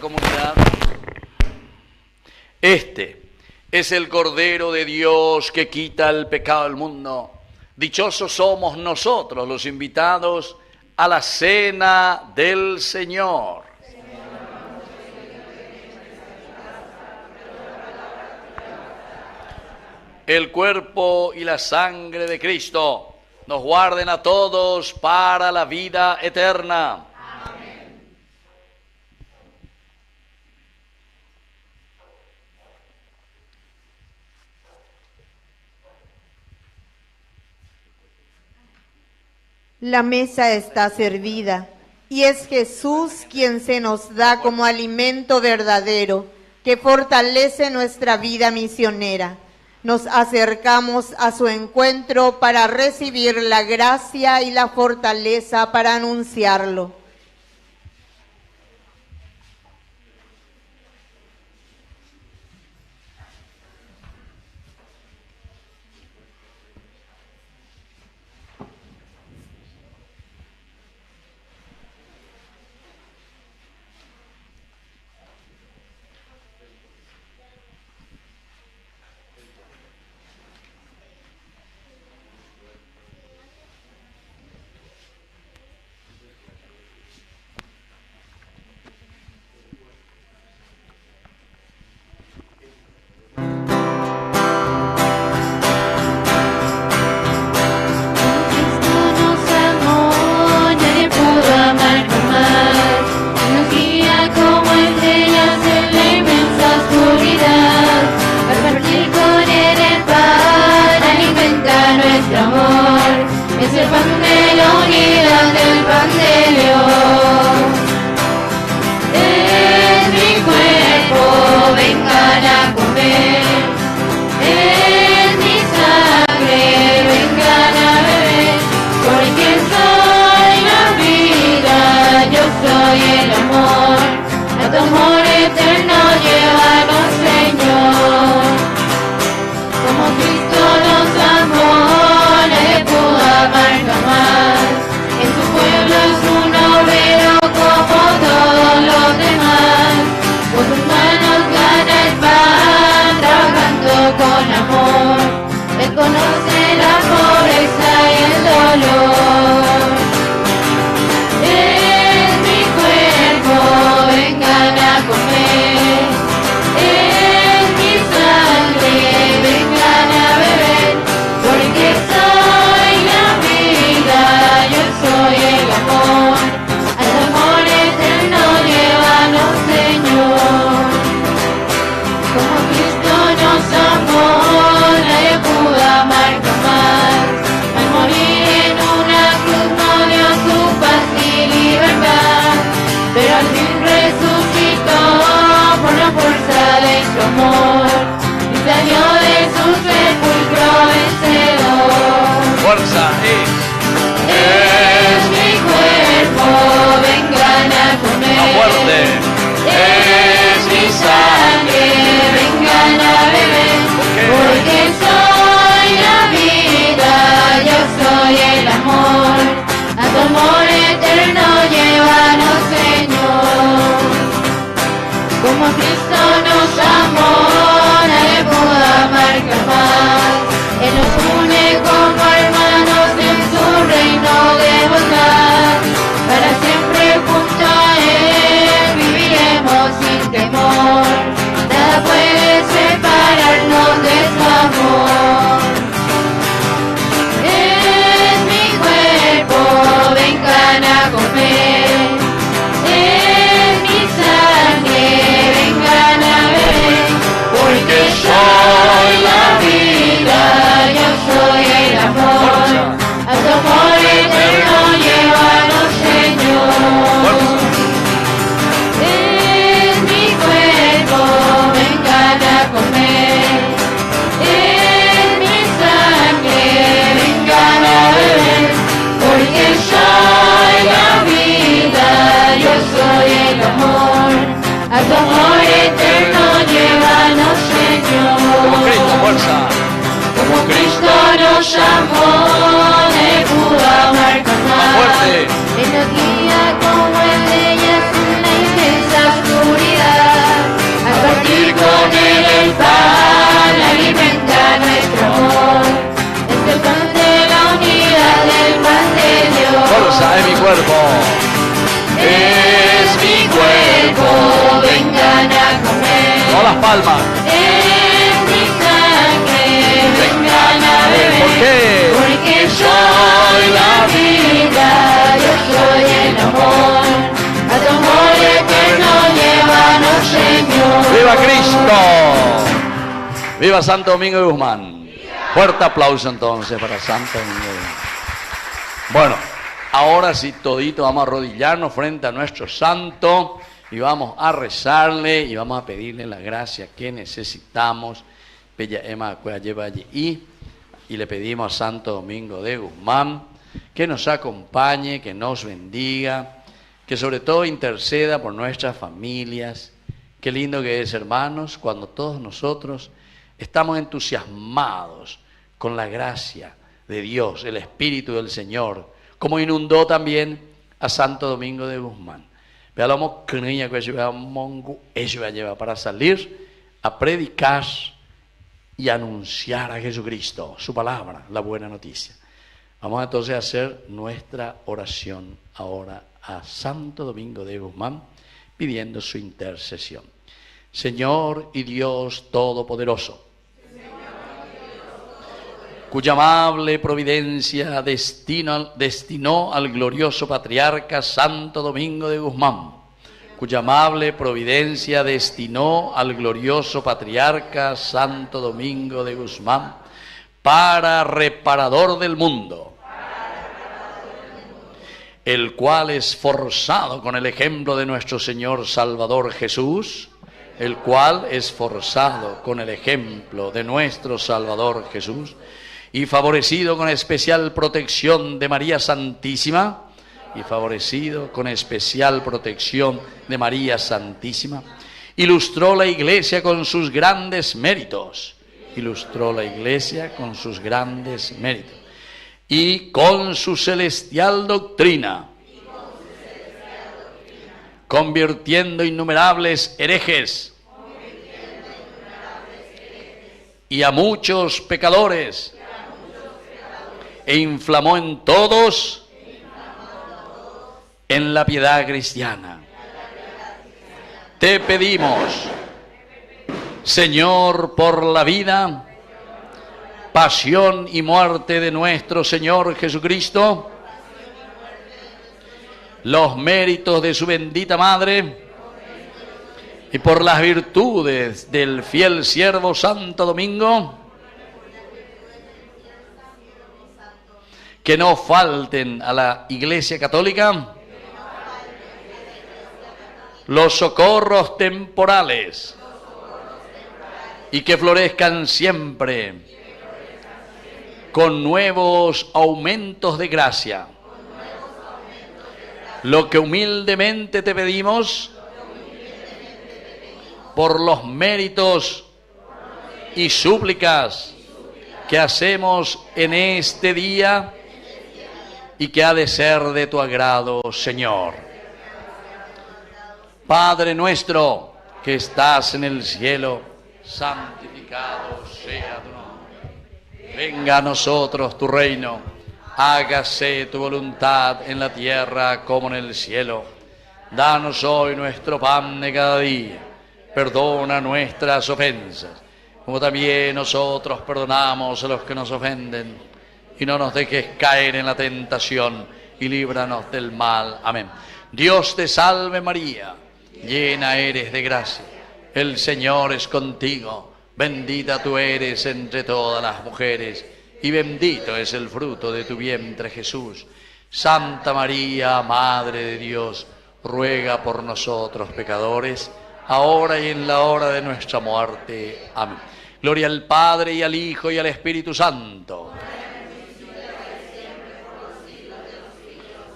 Comunidad, este es el Cordero de Dios que quita el pecado del mundo. Dichosos somos nosotros los invitados a la cena del Señor. El cuerpo y la sangre de Cristo nos guarden a todos para la vida eterna. La mesa está servida, y es Jesús quien se nos da como alimento verdadero, que fortalece nuestra vida misionera. Nos acercamos a su encuentro para recibir la gracia y la fortaleza para anunciarlo. es mi cuerpo. Es mi cuerpo, vengan a comer. Todas las palmas. Es mi sangre, vengan a beber. ¿Por qué? Porque soy la vida, yo soy el amor. A tu amor eterno llévanos, Señor. ¡Viva Cristo! ¡Viva Santo Domingo de Guzmán! Fuerte aplauso entonces para Santo Domingo de Guzmán. Bueno, ahora sí todito vamos a arrodillarnos frente a nuestro santo y vamos a rezarle y vamos a pedirle la gracia que necesitamos. Y le pedimos a Santo Domingo de Guzmán que nos acompañe, que nos bendiga, que sobre todo interceda por nuestras familias. Qué lindo que es, hermanos, cuando todos nosotros estamos entusiasmados con la gracia de Dios, el Espíritu del Señor, como inundó también a Santo Domingo de Guzmán. Veamos que ellos va a llevar para salir a predicar y anunciar a Jesucristo, su palabra, la buena noticia. Vamos entonces a hacer nuestra oración ahora a Santo Domingo de Guzmán, pidiendo su intercesión. Señor y Dios Todopoderoso, cuya amable providencia destinó al glorioso patriarca Santo Domingo de Guzmán, cuya amable providencia destinó al glorioso patriarca Santo Domingo de Guzmán para reparador del mundo, el cual esforzado con el ejemplo de nuestro Señor Salvador Jesús, el cual esforzado con el ejemplo de nuestro Salvador Jesús, y favorecido con especial protección de María Santísima, ilustró la Iglesia con sus grandes méritos, y con su celestial doctrina, convirtiendo innumerables herejes y a muchos pecadores, e inflamó en todos en la piedad cristiana. Te pedimos, Señor, por la vida, pasión y muerte de nuestro Señor Jesucristo, los méritos de su bendita Madre y por las virtudes del fiel siervo Santo Domingo, que no falten a la Iglesia Católica los socorros temporales y que florezcan siempre con nuevos aumentos de gracia. Lo que humildemente te pedimos por los méritos y súplicas que hacemos en este día y que ha de ser de tu agrado, Señor. Padre nuestro que estás en el cielo, santificado sea tu nombre. Venga a nosotros tu reino, hágase tu voluntad en la tierra como en el cielo. Danos hoy nuestro pan de cada día, perdona nuestras ofensas, como también nosotros perdonamos a los que nos ofenden. Y no nos dejes caer en la tentación, y líbranos del mal. Amén. Dios te salve María, llena eres de gracia, el Señor es contigo, bendita tú eres entre todas las mujeres, y bendito es el fruto de tu vientre Jesús. Santa María, Madre de Dios, ruega por nosotros pecadores, ahora y en la hora de nuestra muerte. Amén. Gloria al Padre, y al Hijo, y al Espíritu Santo.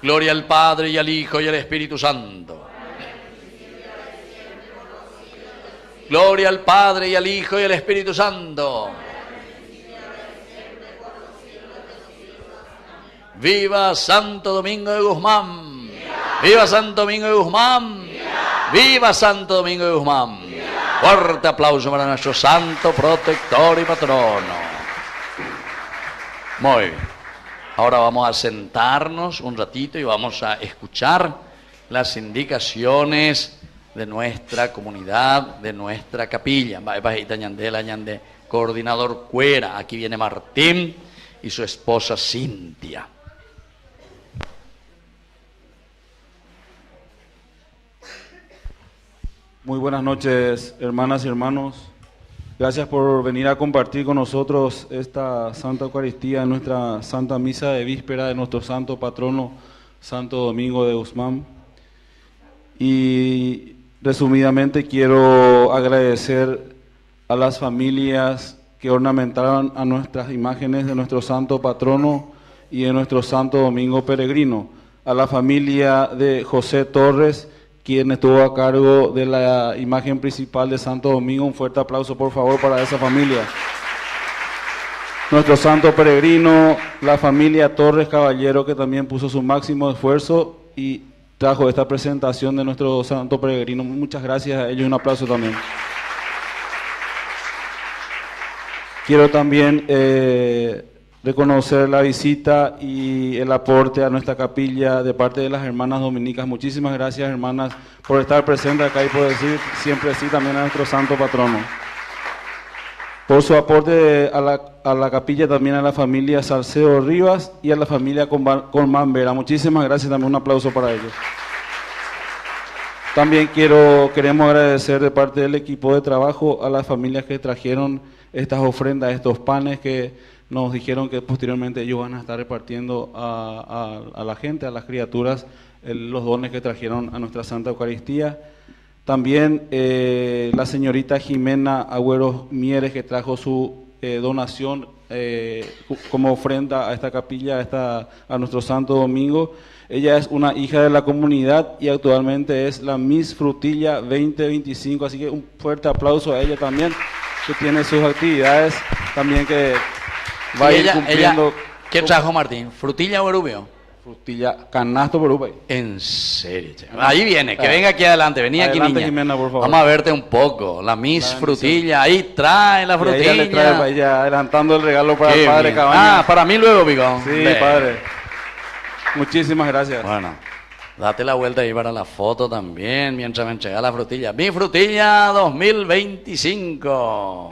Gloria al Padre, y al Hijo, y al Espíritu Santo. Gloria al Padre, y al Hijo, y al Espíritu Santo. ¡Viva Santo Domingo de Guzmán! ¡Viva Santo Domingo de Guzmán! ¡Viva Santo Domingo de Guzmán! Fuerte aplauso para nuestro santo protector y patrono. Muy bien. Ahora vamos a sentarnos un ratito y vamos a escuchar las indicaciones de nuestra comunidad, de nuestra capilla. Coordinador Cuera, aquí viene Martín y su esposa Cintia. Muy buenas noches, hermanas y hermanos. Gracias por venir a compartir con nosotros esta Santa Eucaristía, nuestra Santa Misa de Víspera de nuestro Santo Patrono, Santo Domingo de Guzmán. Y resumidamente quiero agradecer a las familias que ornamentaron a nuestras imágenes de nuestro Santo Patrono y de nuestro Santo Domingo Peregrino. A la familia de José Torres, quien estuvo a cargo de la imagen principal de Santo Domingo. Un fuerte aplauso, por favor, para esa familia. Nuestro Santo Peregrino, la familia Torres Caballero, que también puso su máximo esfuerzo y trajo esta presentación de nuestro Santo Peregrino. Muchas gracias a ellos, un aplauso también. Quiero también reconocer la visita y el aporte a nuestra capilla de parte de las hermanas dominicas. Muchísimas gracias, hermanas, por estar presentes acá y por decir siempre sí también a nuestro Santo Patrono. Por su aporte a la capilla también a la familia Salcedo Rivas y a la familia Colmán Vera. Muchísimas gracias, también un aplauso para ellos. También queremos agradecer de parte del equipo de trabajo a las familias que trajeron estas ofrendas, estos panes que nos dijeron que posteriormente ellos van a estar repartiendo a la gente, a las criaturas, los dones que trajeron a nuestra Santa Eucaristía. También la señorita Jimena Agüeros Mieres, que trajo su donación como ofrenda a esta capilla, a nuestro Santo Domingo. Ella es una hija de la comunidad y actualmente es la Miss Frutilla 2025, así que un fuerte aplauso a ella también, que tiene sus actividades también que va a ir cumpliendo. ¿Qué trajo Martín? ¿Frutilla o erubio? Frutilla, canasto por Uruguay. En serio, che. Ahí viene, que venga aquí adelante, vení aquí, niña. Jimena, por favor. Vamos a verte un poco. La Miss Frutilla, ahí trae la frutilla. Ella le trae para ella, adelantando el regalo para Qué el padre bien. Cabañas. Para mí luego, Pico. Sí, padre. Muchísimas gracias. Bueno, date la vuelta ahí para la foto también, mientras me entrega la frutilla. Mi Frutilla 2025.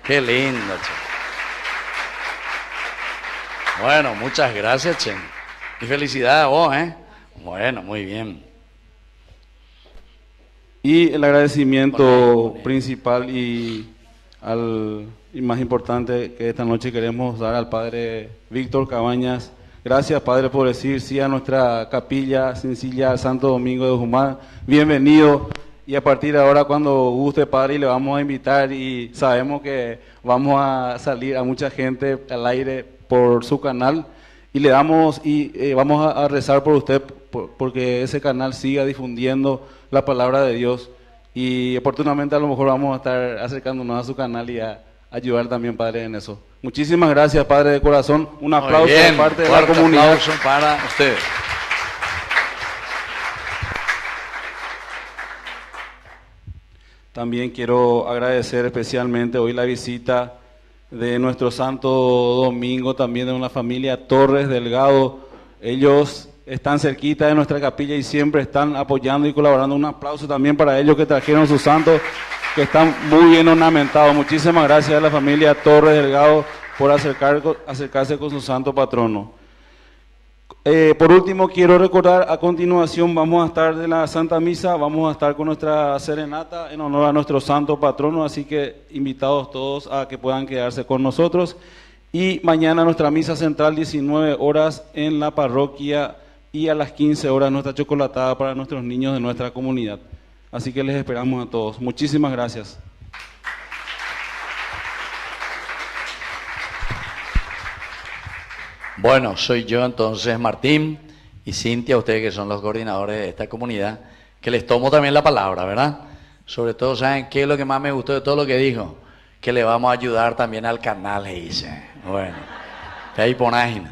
Qué lindo, che. Bueno, muchas gracias, che. Y felicidades a vos, ¿eh? Bueno, muy bien. Y el agradecimiento principal y más importante que esta noche queremos dar al padre Víctor Cabañas. Gracias, padre, por decir sí a nuestra capilla sencilla Santo Domingo de Guzmán. Bienvenido. Y a partir de ahora, cuando guste, padre, le vamos a invitar y sabemos que vamos a salir a mucha gente al aire por su canal. Y le damos vamos a rezar por usted porque ese canal siga difundiendo la palabra de Dios. Y oportunamente a lo mejor vamos a estar acercándonos a su canal y a ayudar también, padre, en eso. Muchísimas gracias, padre de corazón. Un aplauso de parte de la comunidad. Un aplauso para ustedes. También quiero agradecer especialmente hoy la visita de nuestro Santo Domingo, también de una familia Torres Delgado. Ellos están cerquita de nuestra capilla y siempre están apoyando y colaborando. Un aplauso también para ellos que trajeron sus santos, que están muy bien ornamentados. Muchísimas gracias a la familia Torres Delgado por acercarse con su santo patrono. Por último, quiero recordar, a continuación vamos a estar de la Santa Misa, vamos a estar con nuestra serenata en honor a nuestro santo patrono, así que invitados todos a que puedan quedarse con nosotros. Y mañana nuestra misa central, 19 horas en la parroquia, y a las 15 horas nuestra chocolatada para nuestros niños de nuestra comunidad. Así que les esperamos a todos. Muchísimas gracias. Bueno, soy yo entonces, Martín, y Cintia, ustedes que son los coordinadores de esta comunidad, que les tomo también la palabra, ¿verdad? Sobre todo, ¿saben qué es lo que más me gustó de todo lo que dijo? Que le vamos a ayudar también al canal, le dice. Bueno, que ahí ponen.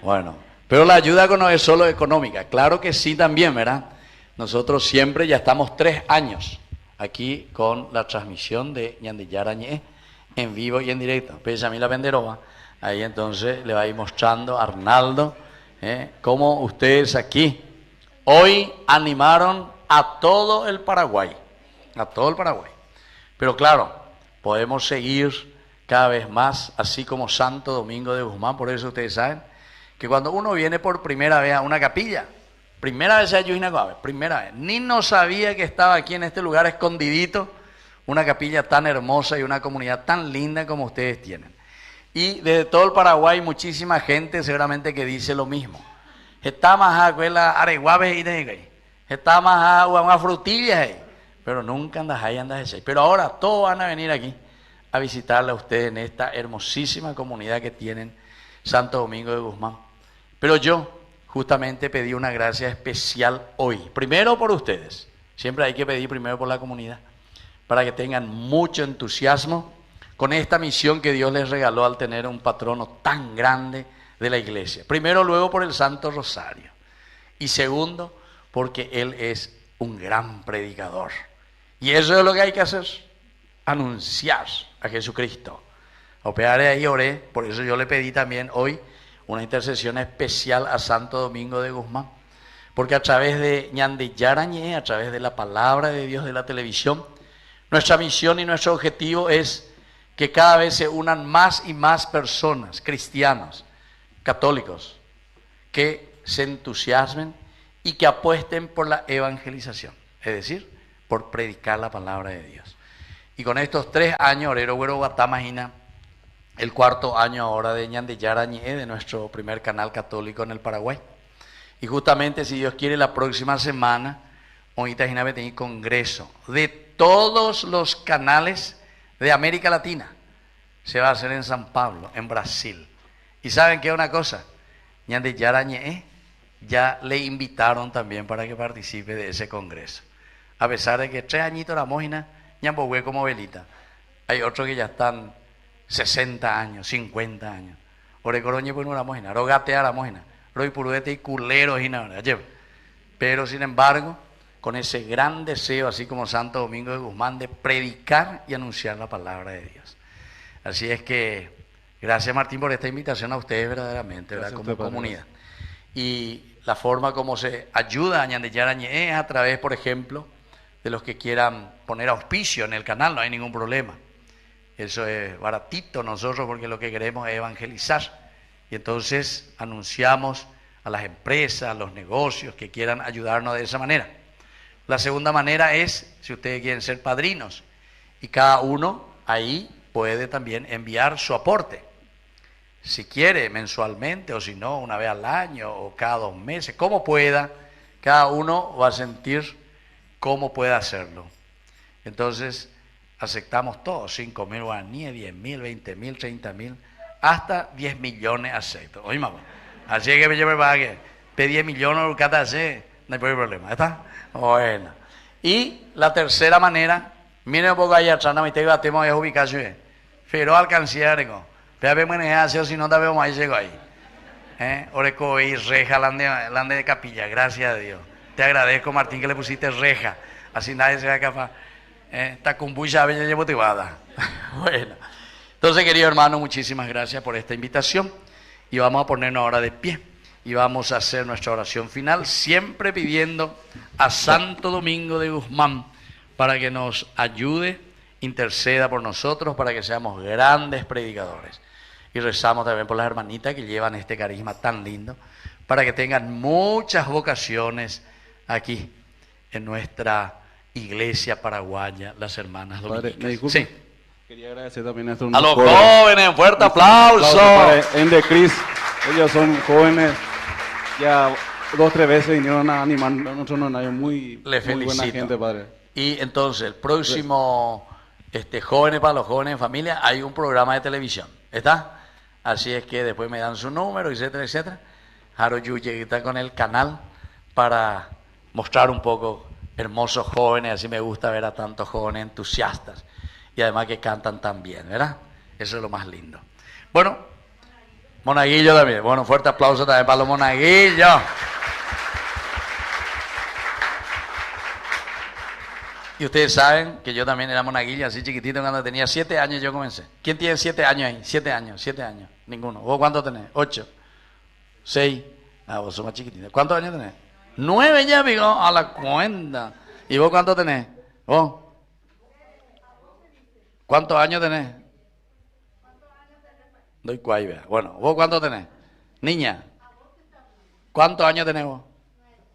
Bueno, pero la ayuda no es solo económica, claro que sí también, ¿verdad? Nosotros siempre ya estamos 3 años aquí con la transmisión de Ñandillar Añé en vivo y en directo. Pues a mí la Penderova, Ahí entonces le va a ir mostrando a Arnaldo cómo ustedes aquí hoy animaron a todo el Paraguay. A todo el Paraguay. Pero claro, podemos seguir cada vez más, así como Santo Domingo de Guzmán. Por eso ustedes saben que cuando uno viene por primera vez a una capilla, primera vez a Yujinacoabe, primera vez, ni no sabía que estaba aquí en este lugar escondidito, una capilla tan hermosa y una comunidad tan linda como ustedes tienen. Y desde todo el Paraguay, muchísima gente seguramente que dice lo mismo. Está más a areguabe y de está más a una frutilla ahí, pero nunca andas ahí, andas ahí. Pero ahora todos van a venir aquí a visitarle a ustedes en esta hermosísima comunidad que tienen Santo Domingo de Guzmán. Pero yo justamente pedí una gracia especial hoy, primero por ustedes, siempre hay que pedir primero por la comunidad, para que tengan mucho entusiasmo con esta misión que Dios les regaló al tener un patrono tan grande de la iglesia. Primero, luego por el Santo Rosario. Y segundo, porque Él es un gran predicador. Y eso es lo que hay que hacer, anunciar a Jesucristo. Opearé ahí, oré, por eso yo le pedí también hoy una intercesión especial a Santo Domingo de Guzmán. Porque a través de Ñandeyarañé, a través de la palabra de Dios, de la televisión, nuestra misión y nuestro objetivo es que cada vez se unan más y más personas, cristianos, católicos, que se entusiasmen y que apuesten por la evangelización, es decir, por predicar la palabra de Dios. Y con estos 3 años, Orero Güero Guatamagina, el 4º año ahora de Ñandeyarañé, de nuestro primer canal católico en el Paraguay. Y justamente, si Dios quiere, la próxima semana, ahorita va a tener congreso de todos los canales de América Latina. Se va a hacer en San Pablo, en Brasil. Y ¿saben qué es una cosa? Ñandeyarañé ya le invitaron también para que participe de ese congreso. A pesar de que 3 añitos la mojina, ñambohue como velita. Hay otros que ya están 60 años, 50 años. Orecoroñe pues no la mojina, rogatea la mojina, roy puruete y culero y nada. Pero sin embargo, con ese gran deseo, así como Santo Domingo de Guzmán, de predicar y anunciar la palabra de Dios. Así es que, gracias Martín por esta invitación a ustedes verdaderamente, ¿verdad? Como comunidad. Y la forma como se ayuda a Ñandeyarañé es a través, por ejemplo, de los que quieran poner auspicio en el canal, no hay ningún problema. Eso es baratito nosotros porque lo que queremos es evangelizar. Y entonces anunciamos a las empresas, a los negocios que quieran ayudarnos de esa manera. La segunda manera es, si ustedes quieren ser padrinos, y cada uno ahí puede también enviar su aporte. Si quiere mensualmente o si no, una vez al año o cada 2 meses, como pueda, cada uno va a sentir cómo puede hacerlo. Entonces, aceptamos todos, 5.000 guaraníes, 10.000, 20.000, 30.000, hasta 10 millones acepto. Oye, mamá, así que me lleve para que pedí 10 millones, cada vez, no hay problema, ¿está? Bueno. Y la tercera manera, miren un poco allá atrás, no me tengo a tema de ubicación, pero alcanciar, pero vemos si no te veo más, llego ahí. Oreco y reja, lande de capilla, gracias a Dios. Te agradezco, Martín, que le pusiste reja, así nadie se va capaz. Está con bulla bella motivada. Bueno, entonces, querido hermano, muchísimas gracias por esta invitación y vamos a ponernos ahora de pie y vamos a hacer nuestra oración final, siempre pidiendo a Santo Domingo de Guzmán para que nos ayude, interceda por nosotros, para que seamos grandes predicadores. Y rezamos también por las hermanitas que llevan este carisma tan lindo, para que tengan muchas vocaciones aquí en nuestra iglesia paraguaya, las hermanas dominicas. Padre, me disculpe. Sí. Quería agradecer también a los jóvenes, un fuerte aplauso. En de Cris, ellos son jóvenes, ya 2 o 3 veces vinieron a animar, nosotros no hay muy buena gente, padre. Y entonces, el próximo Jóvenes para los Jóvenes en Familia, hay un programa de televisión, ¿está? Así es que después me dan su número, etcétera, etcétera. Jaro Yuye está con el canal para mostrar un poco hermosos jóvenes, así me gusta ver a tantos jóvenes entusiastas y además que cantan tan bien, ¿verdad? Eso es lo más lindo. Bueno, Monaguillo también, bueno, fuerte aplauso también para los monaguillos. Y ustedes saben que yo también era monaguillo, así chiquitito, cuando tenía 7 años yo comencé. ¿Quién tiene 7 años ahí? 7 años, 7 años. Ninguno. ¿Vos cuántos tenés? 8. 6. Ah, vos sos más chiquitita. ¿Cuántos años tenés? 9 ya, amigo, a la cuenta. ¿Y vos cuántos tenés? ¿Vos? ¿Cuántos años tenés? Doy cuay, vea. Bueno, ¿vos cuántos tenés? Niña. ¿Cuántos años tenés vos?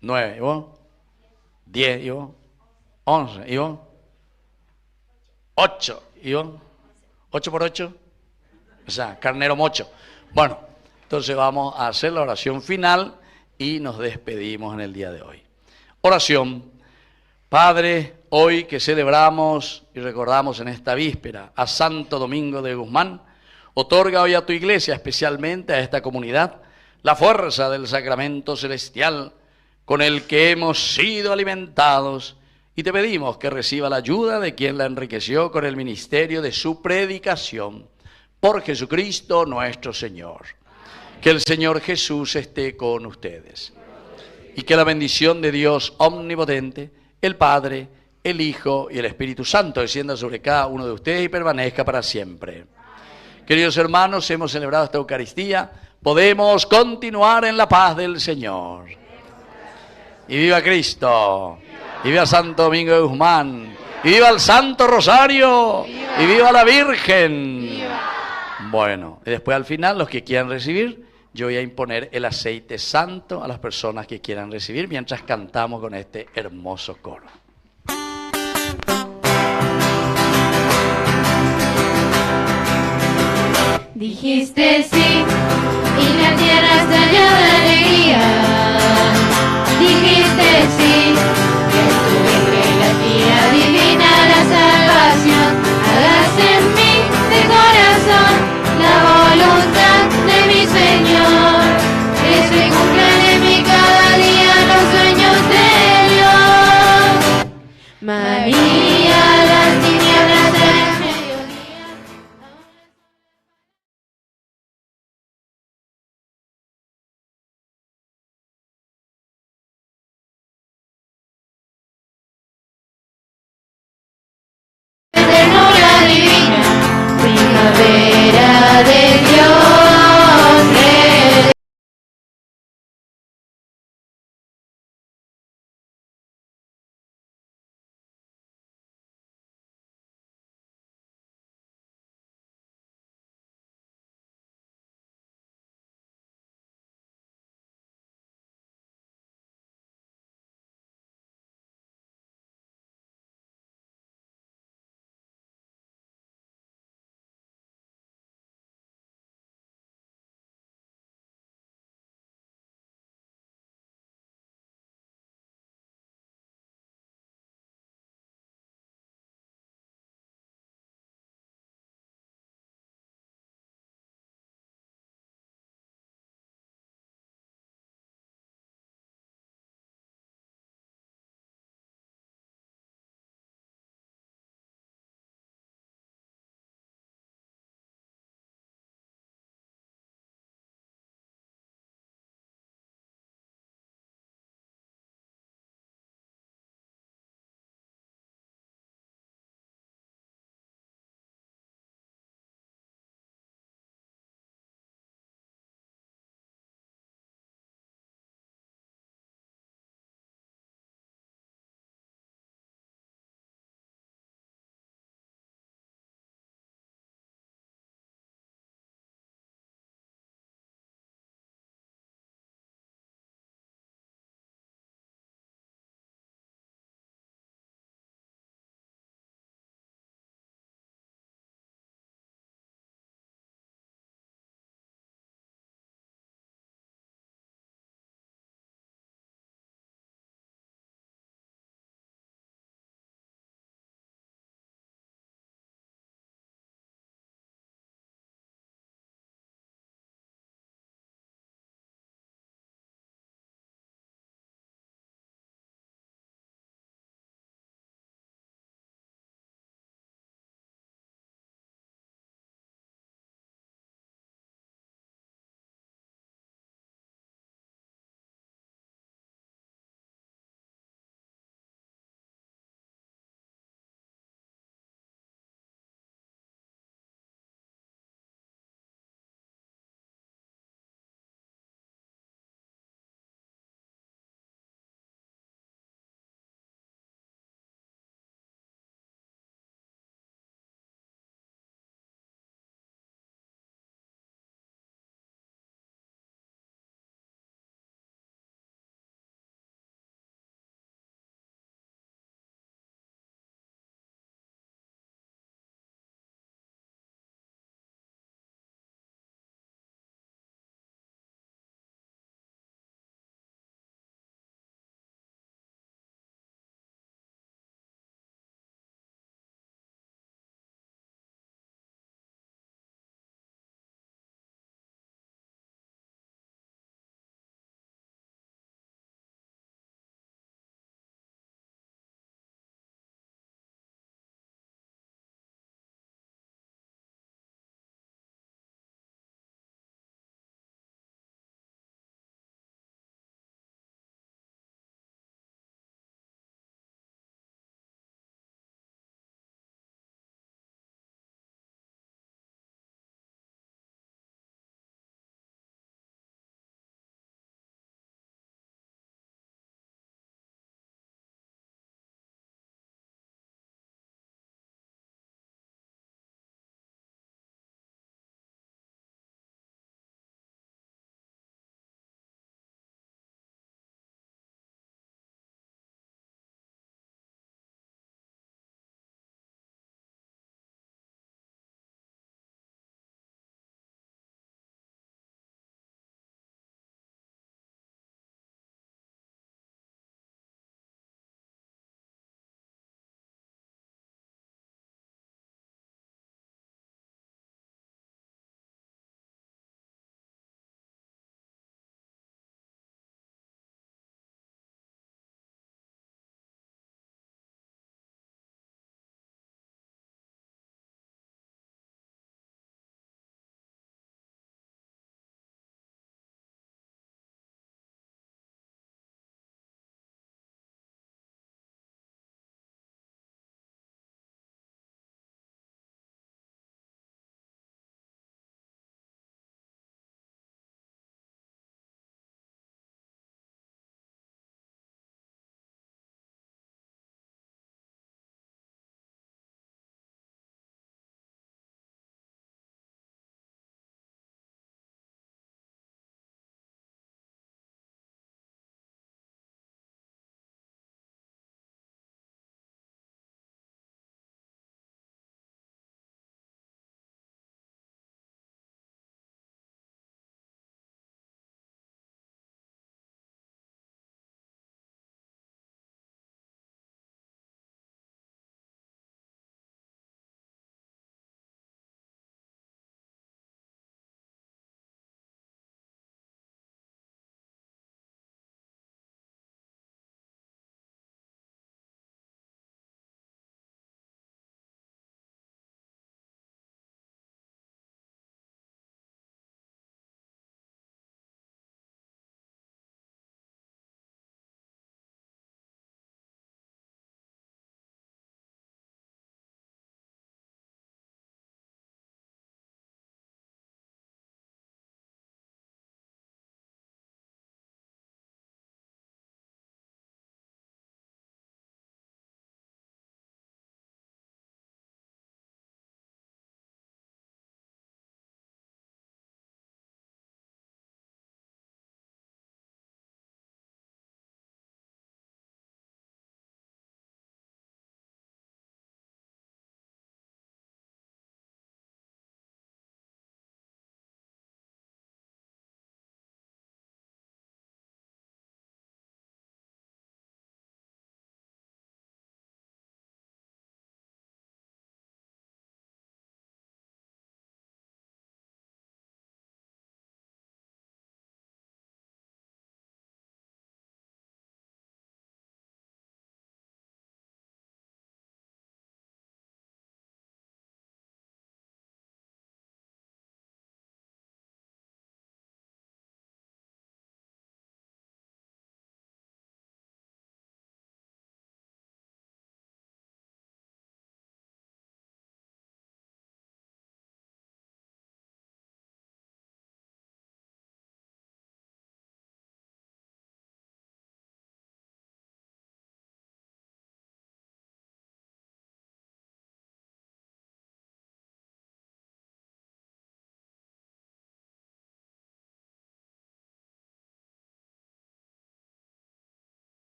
9. ¿Y vos? 10. ¿Y vos? 11. ¿Y vos? 8. ¿Y vos? 8 por 8. O sea, carnero mocho. Bueno, entonces vamos a hacer la oración final y nos despedimos en el día de hoy. Oración. Padre, hoy que celebramos y recordamos en esta víspera a Santo Domingo de Guzmán, otorga hoy a tu iglesia, especialmente a esta comunidad, la fuerza del sacramento celestial con el que hemos sido alimentados, y te pedimos que reciba la ayuda de quien la enriqueció con el ministerio de su predicación, por Jesucristo nuestro Señor. Que el Señor Jesús esté con ustedes y que la bendición de Dios omnipotente, el Padre, el Hijo y el Espíritu Santo descienda sobre cada uno de ustedes y permanezca para siempre. Queridos hermanos, hemos celebrado esta Eucaristía, podemos continuar en la paz del Señor. Y viva Cristo, y viva Santo Domingo de Guzmán, y viva el Santo Rosario, y viva la Virgen. Bueno, y después al final, los que quieran recibir, yo voy a imponer el aceite santo a las personas que quieran recibir mientras cantamos con este hermoso coro. Dijiste sí, y la tierra estalló de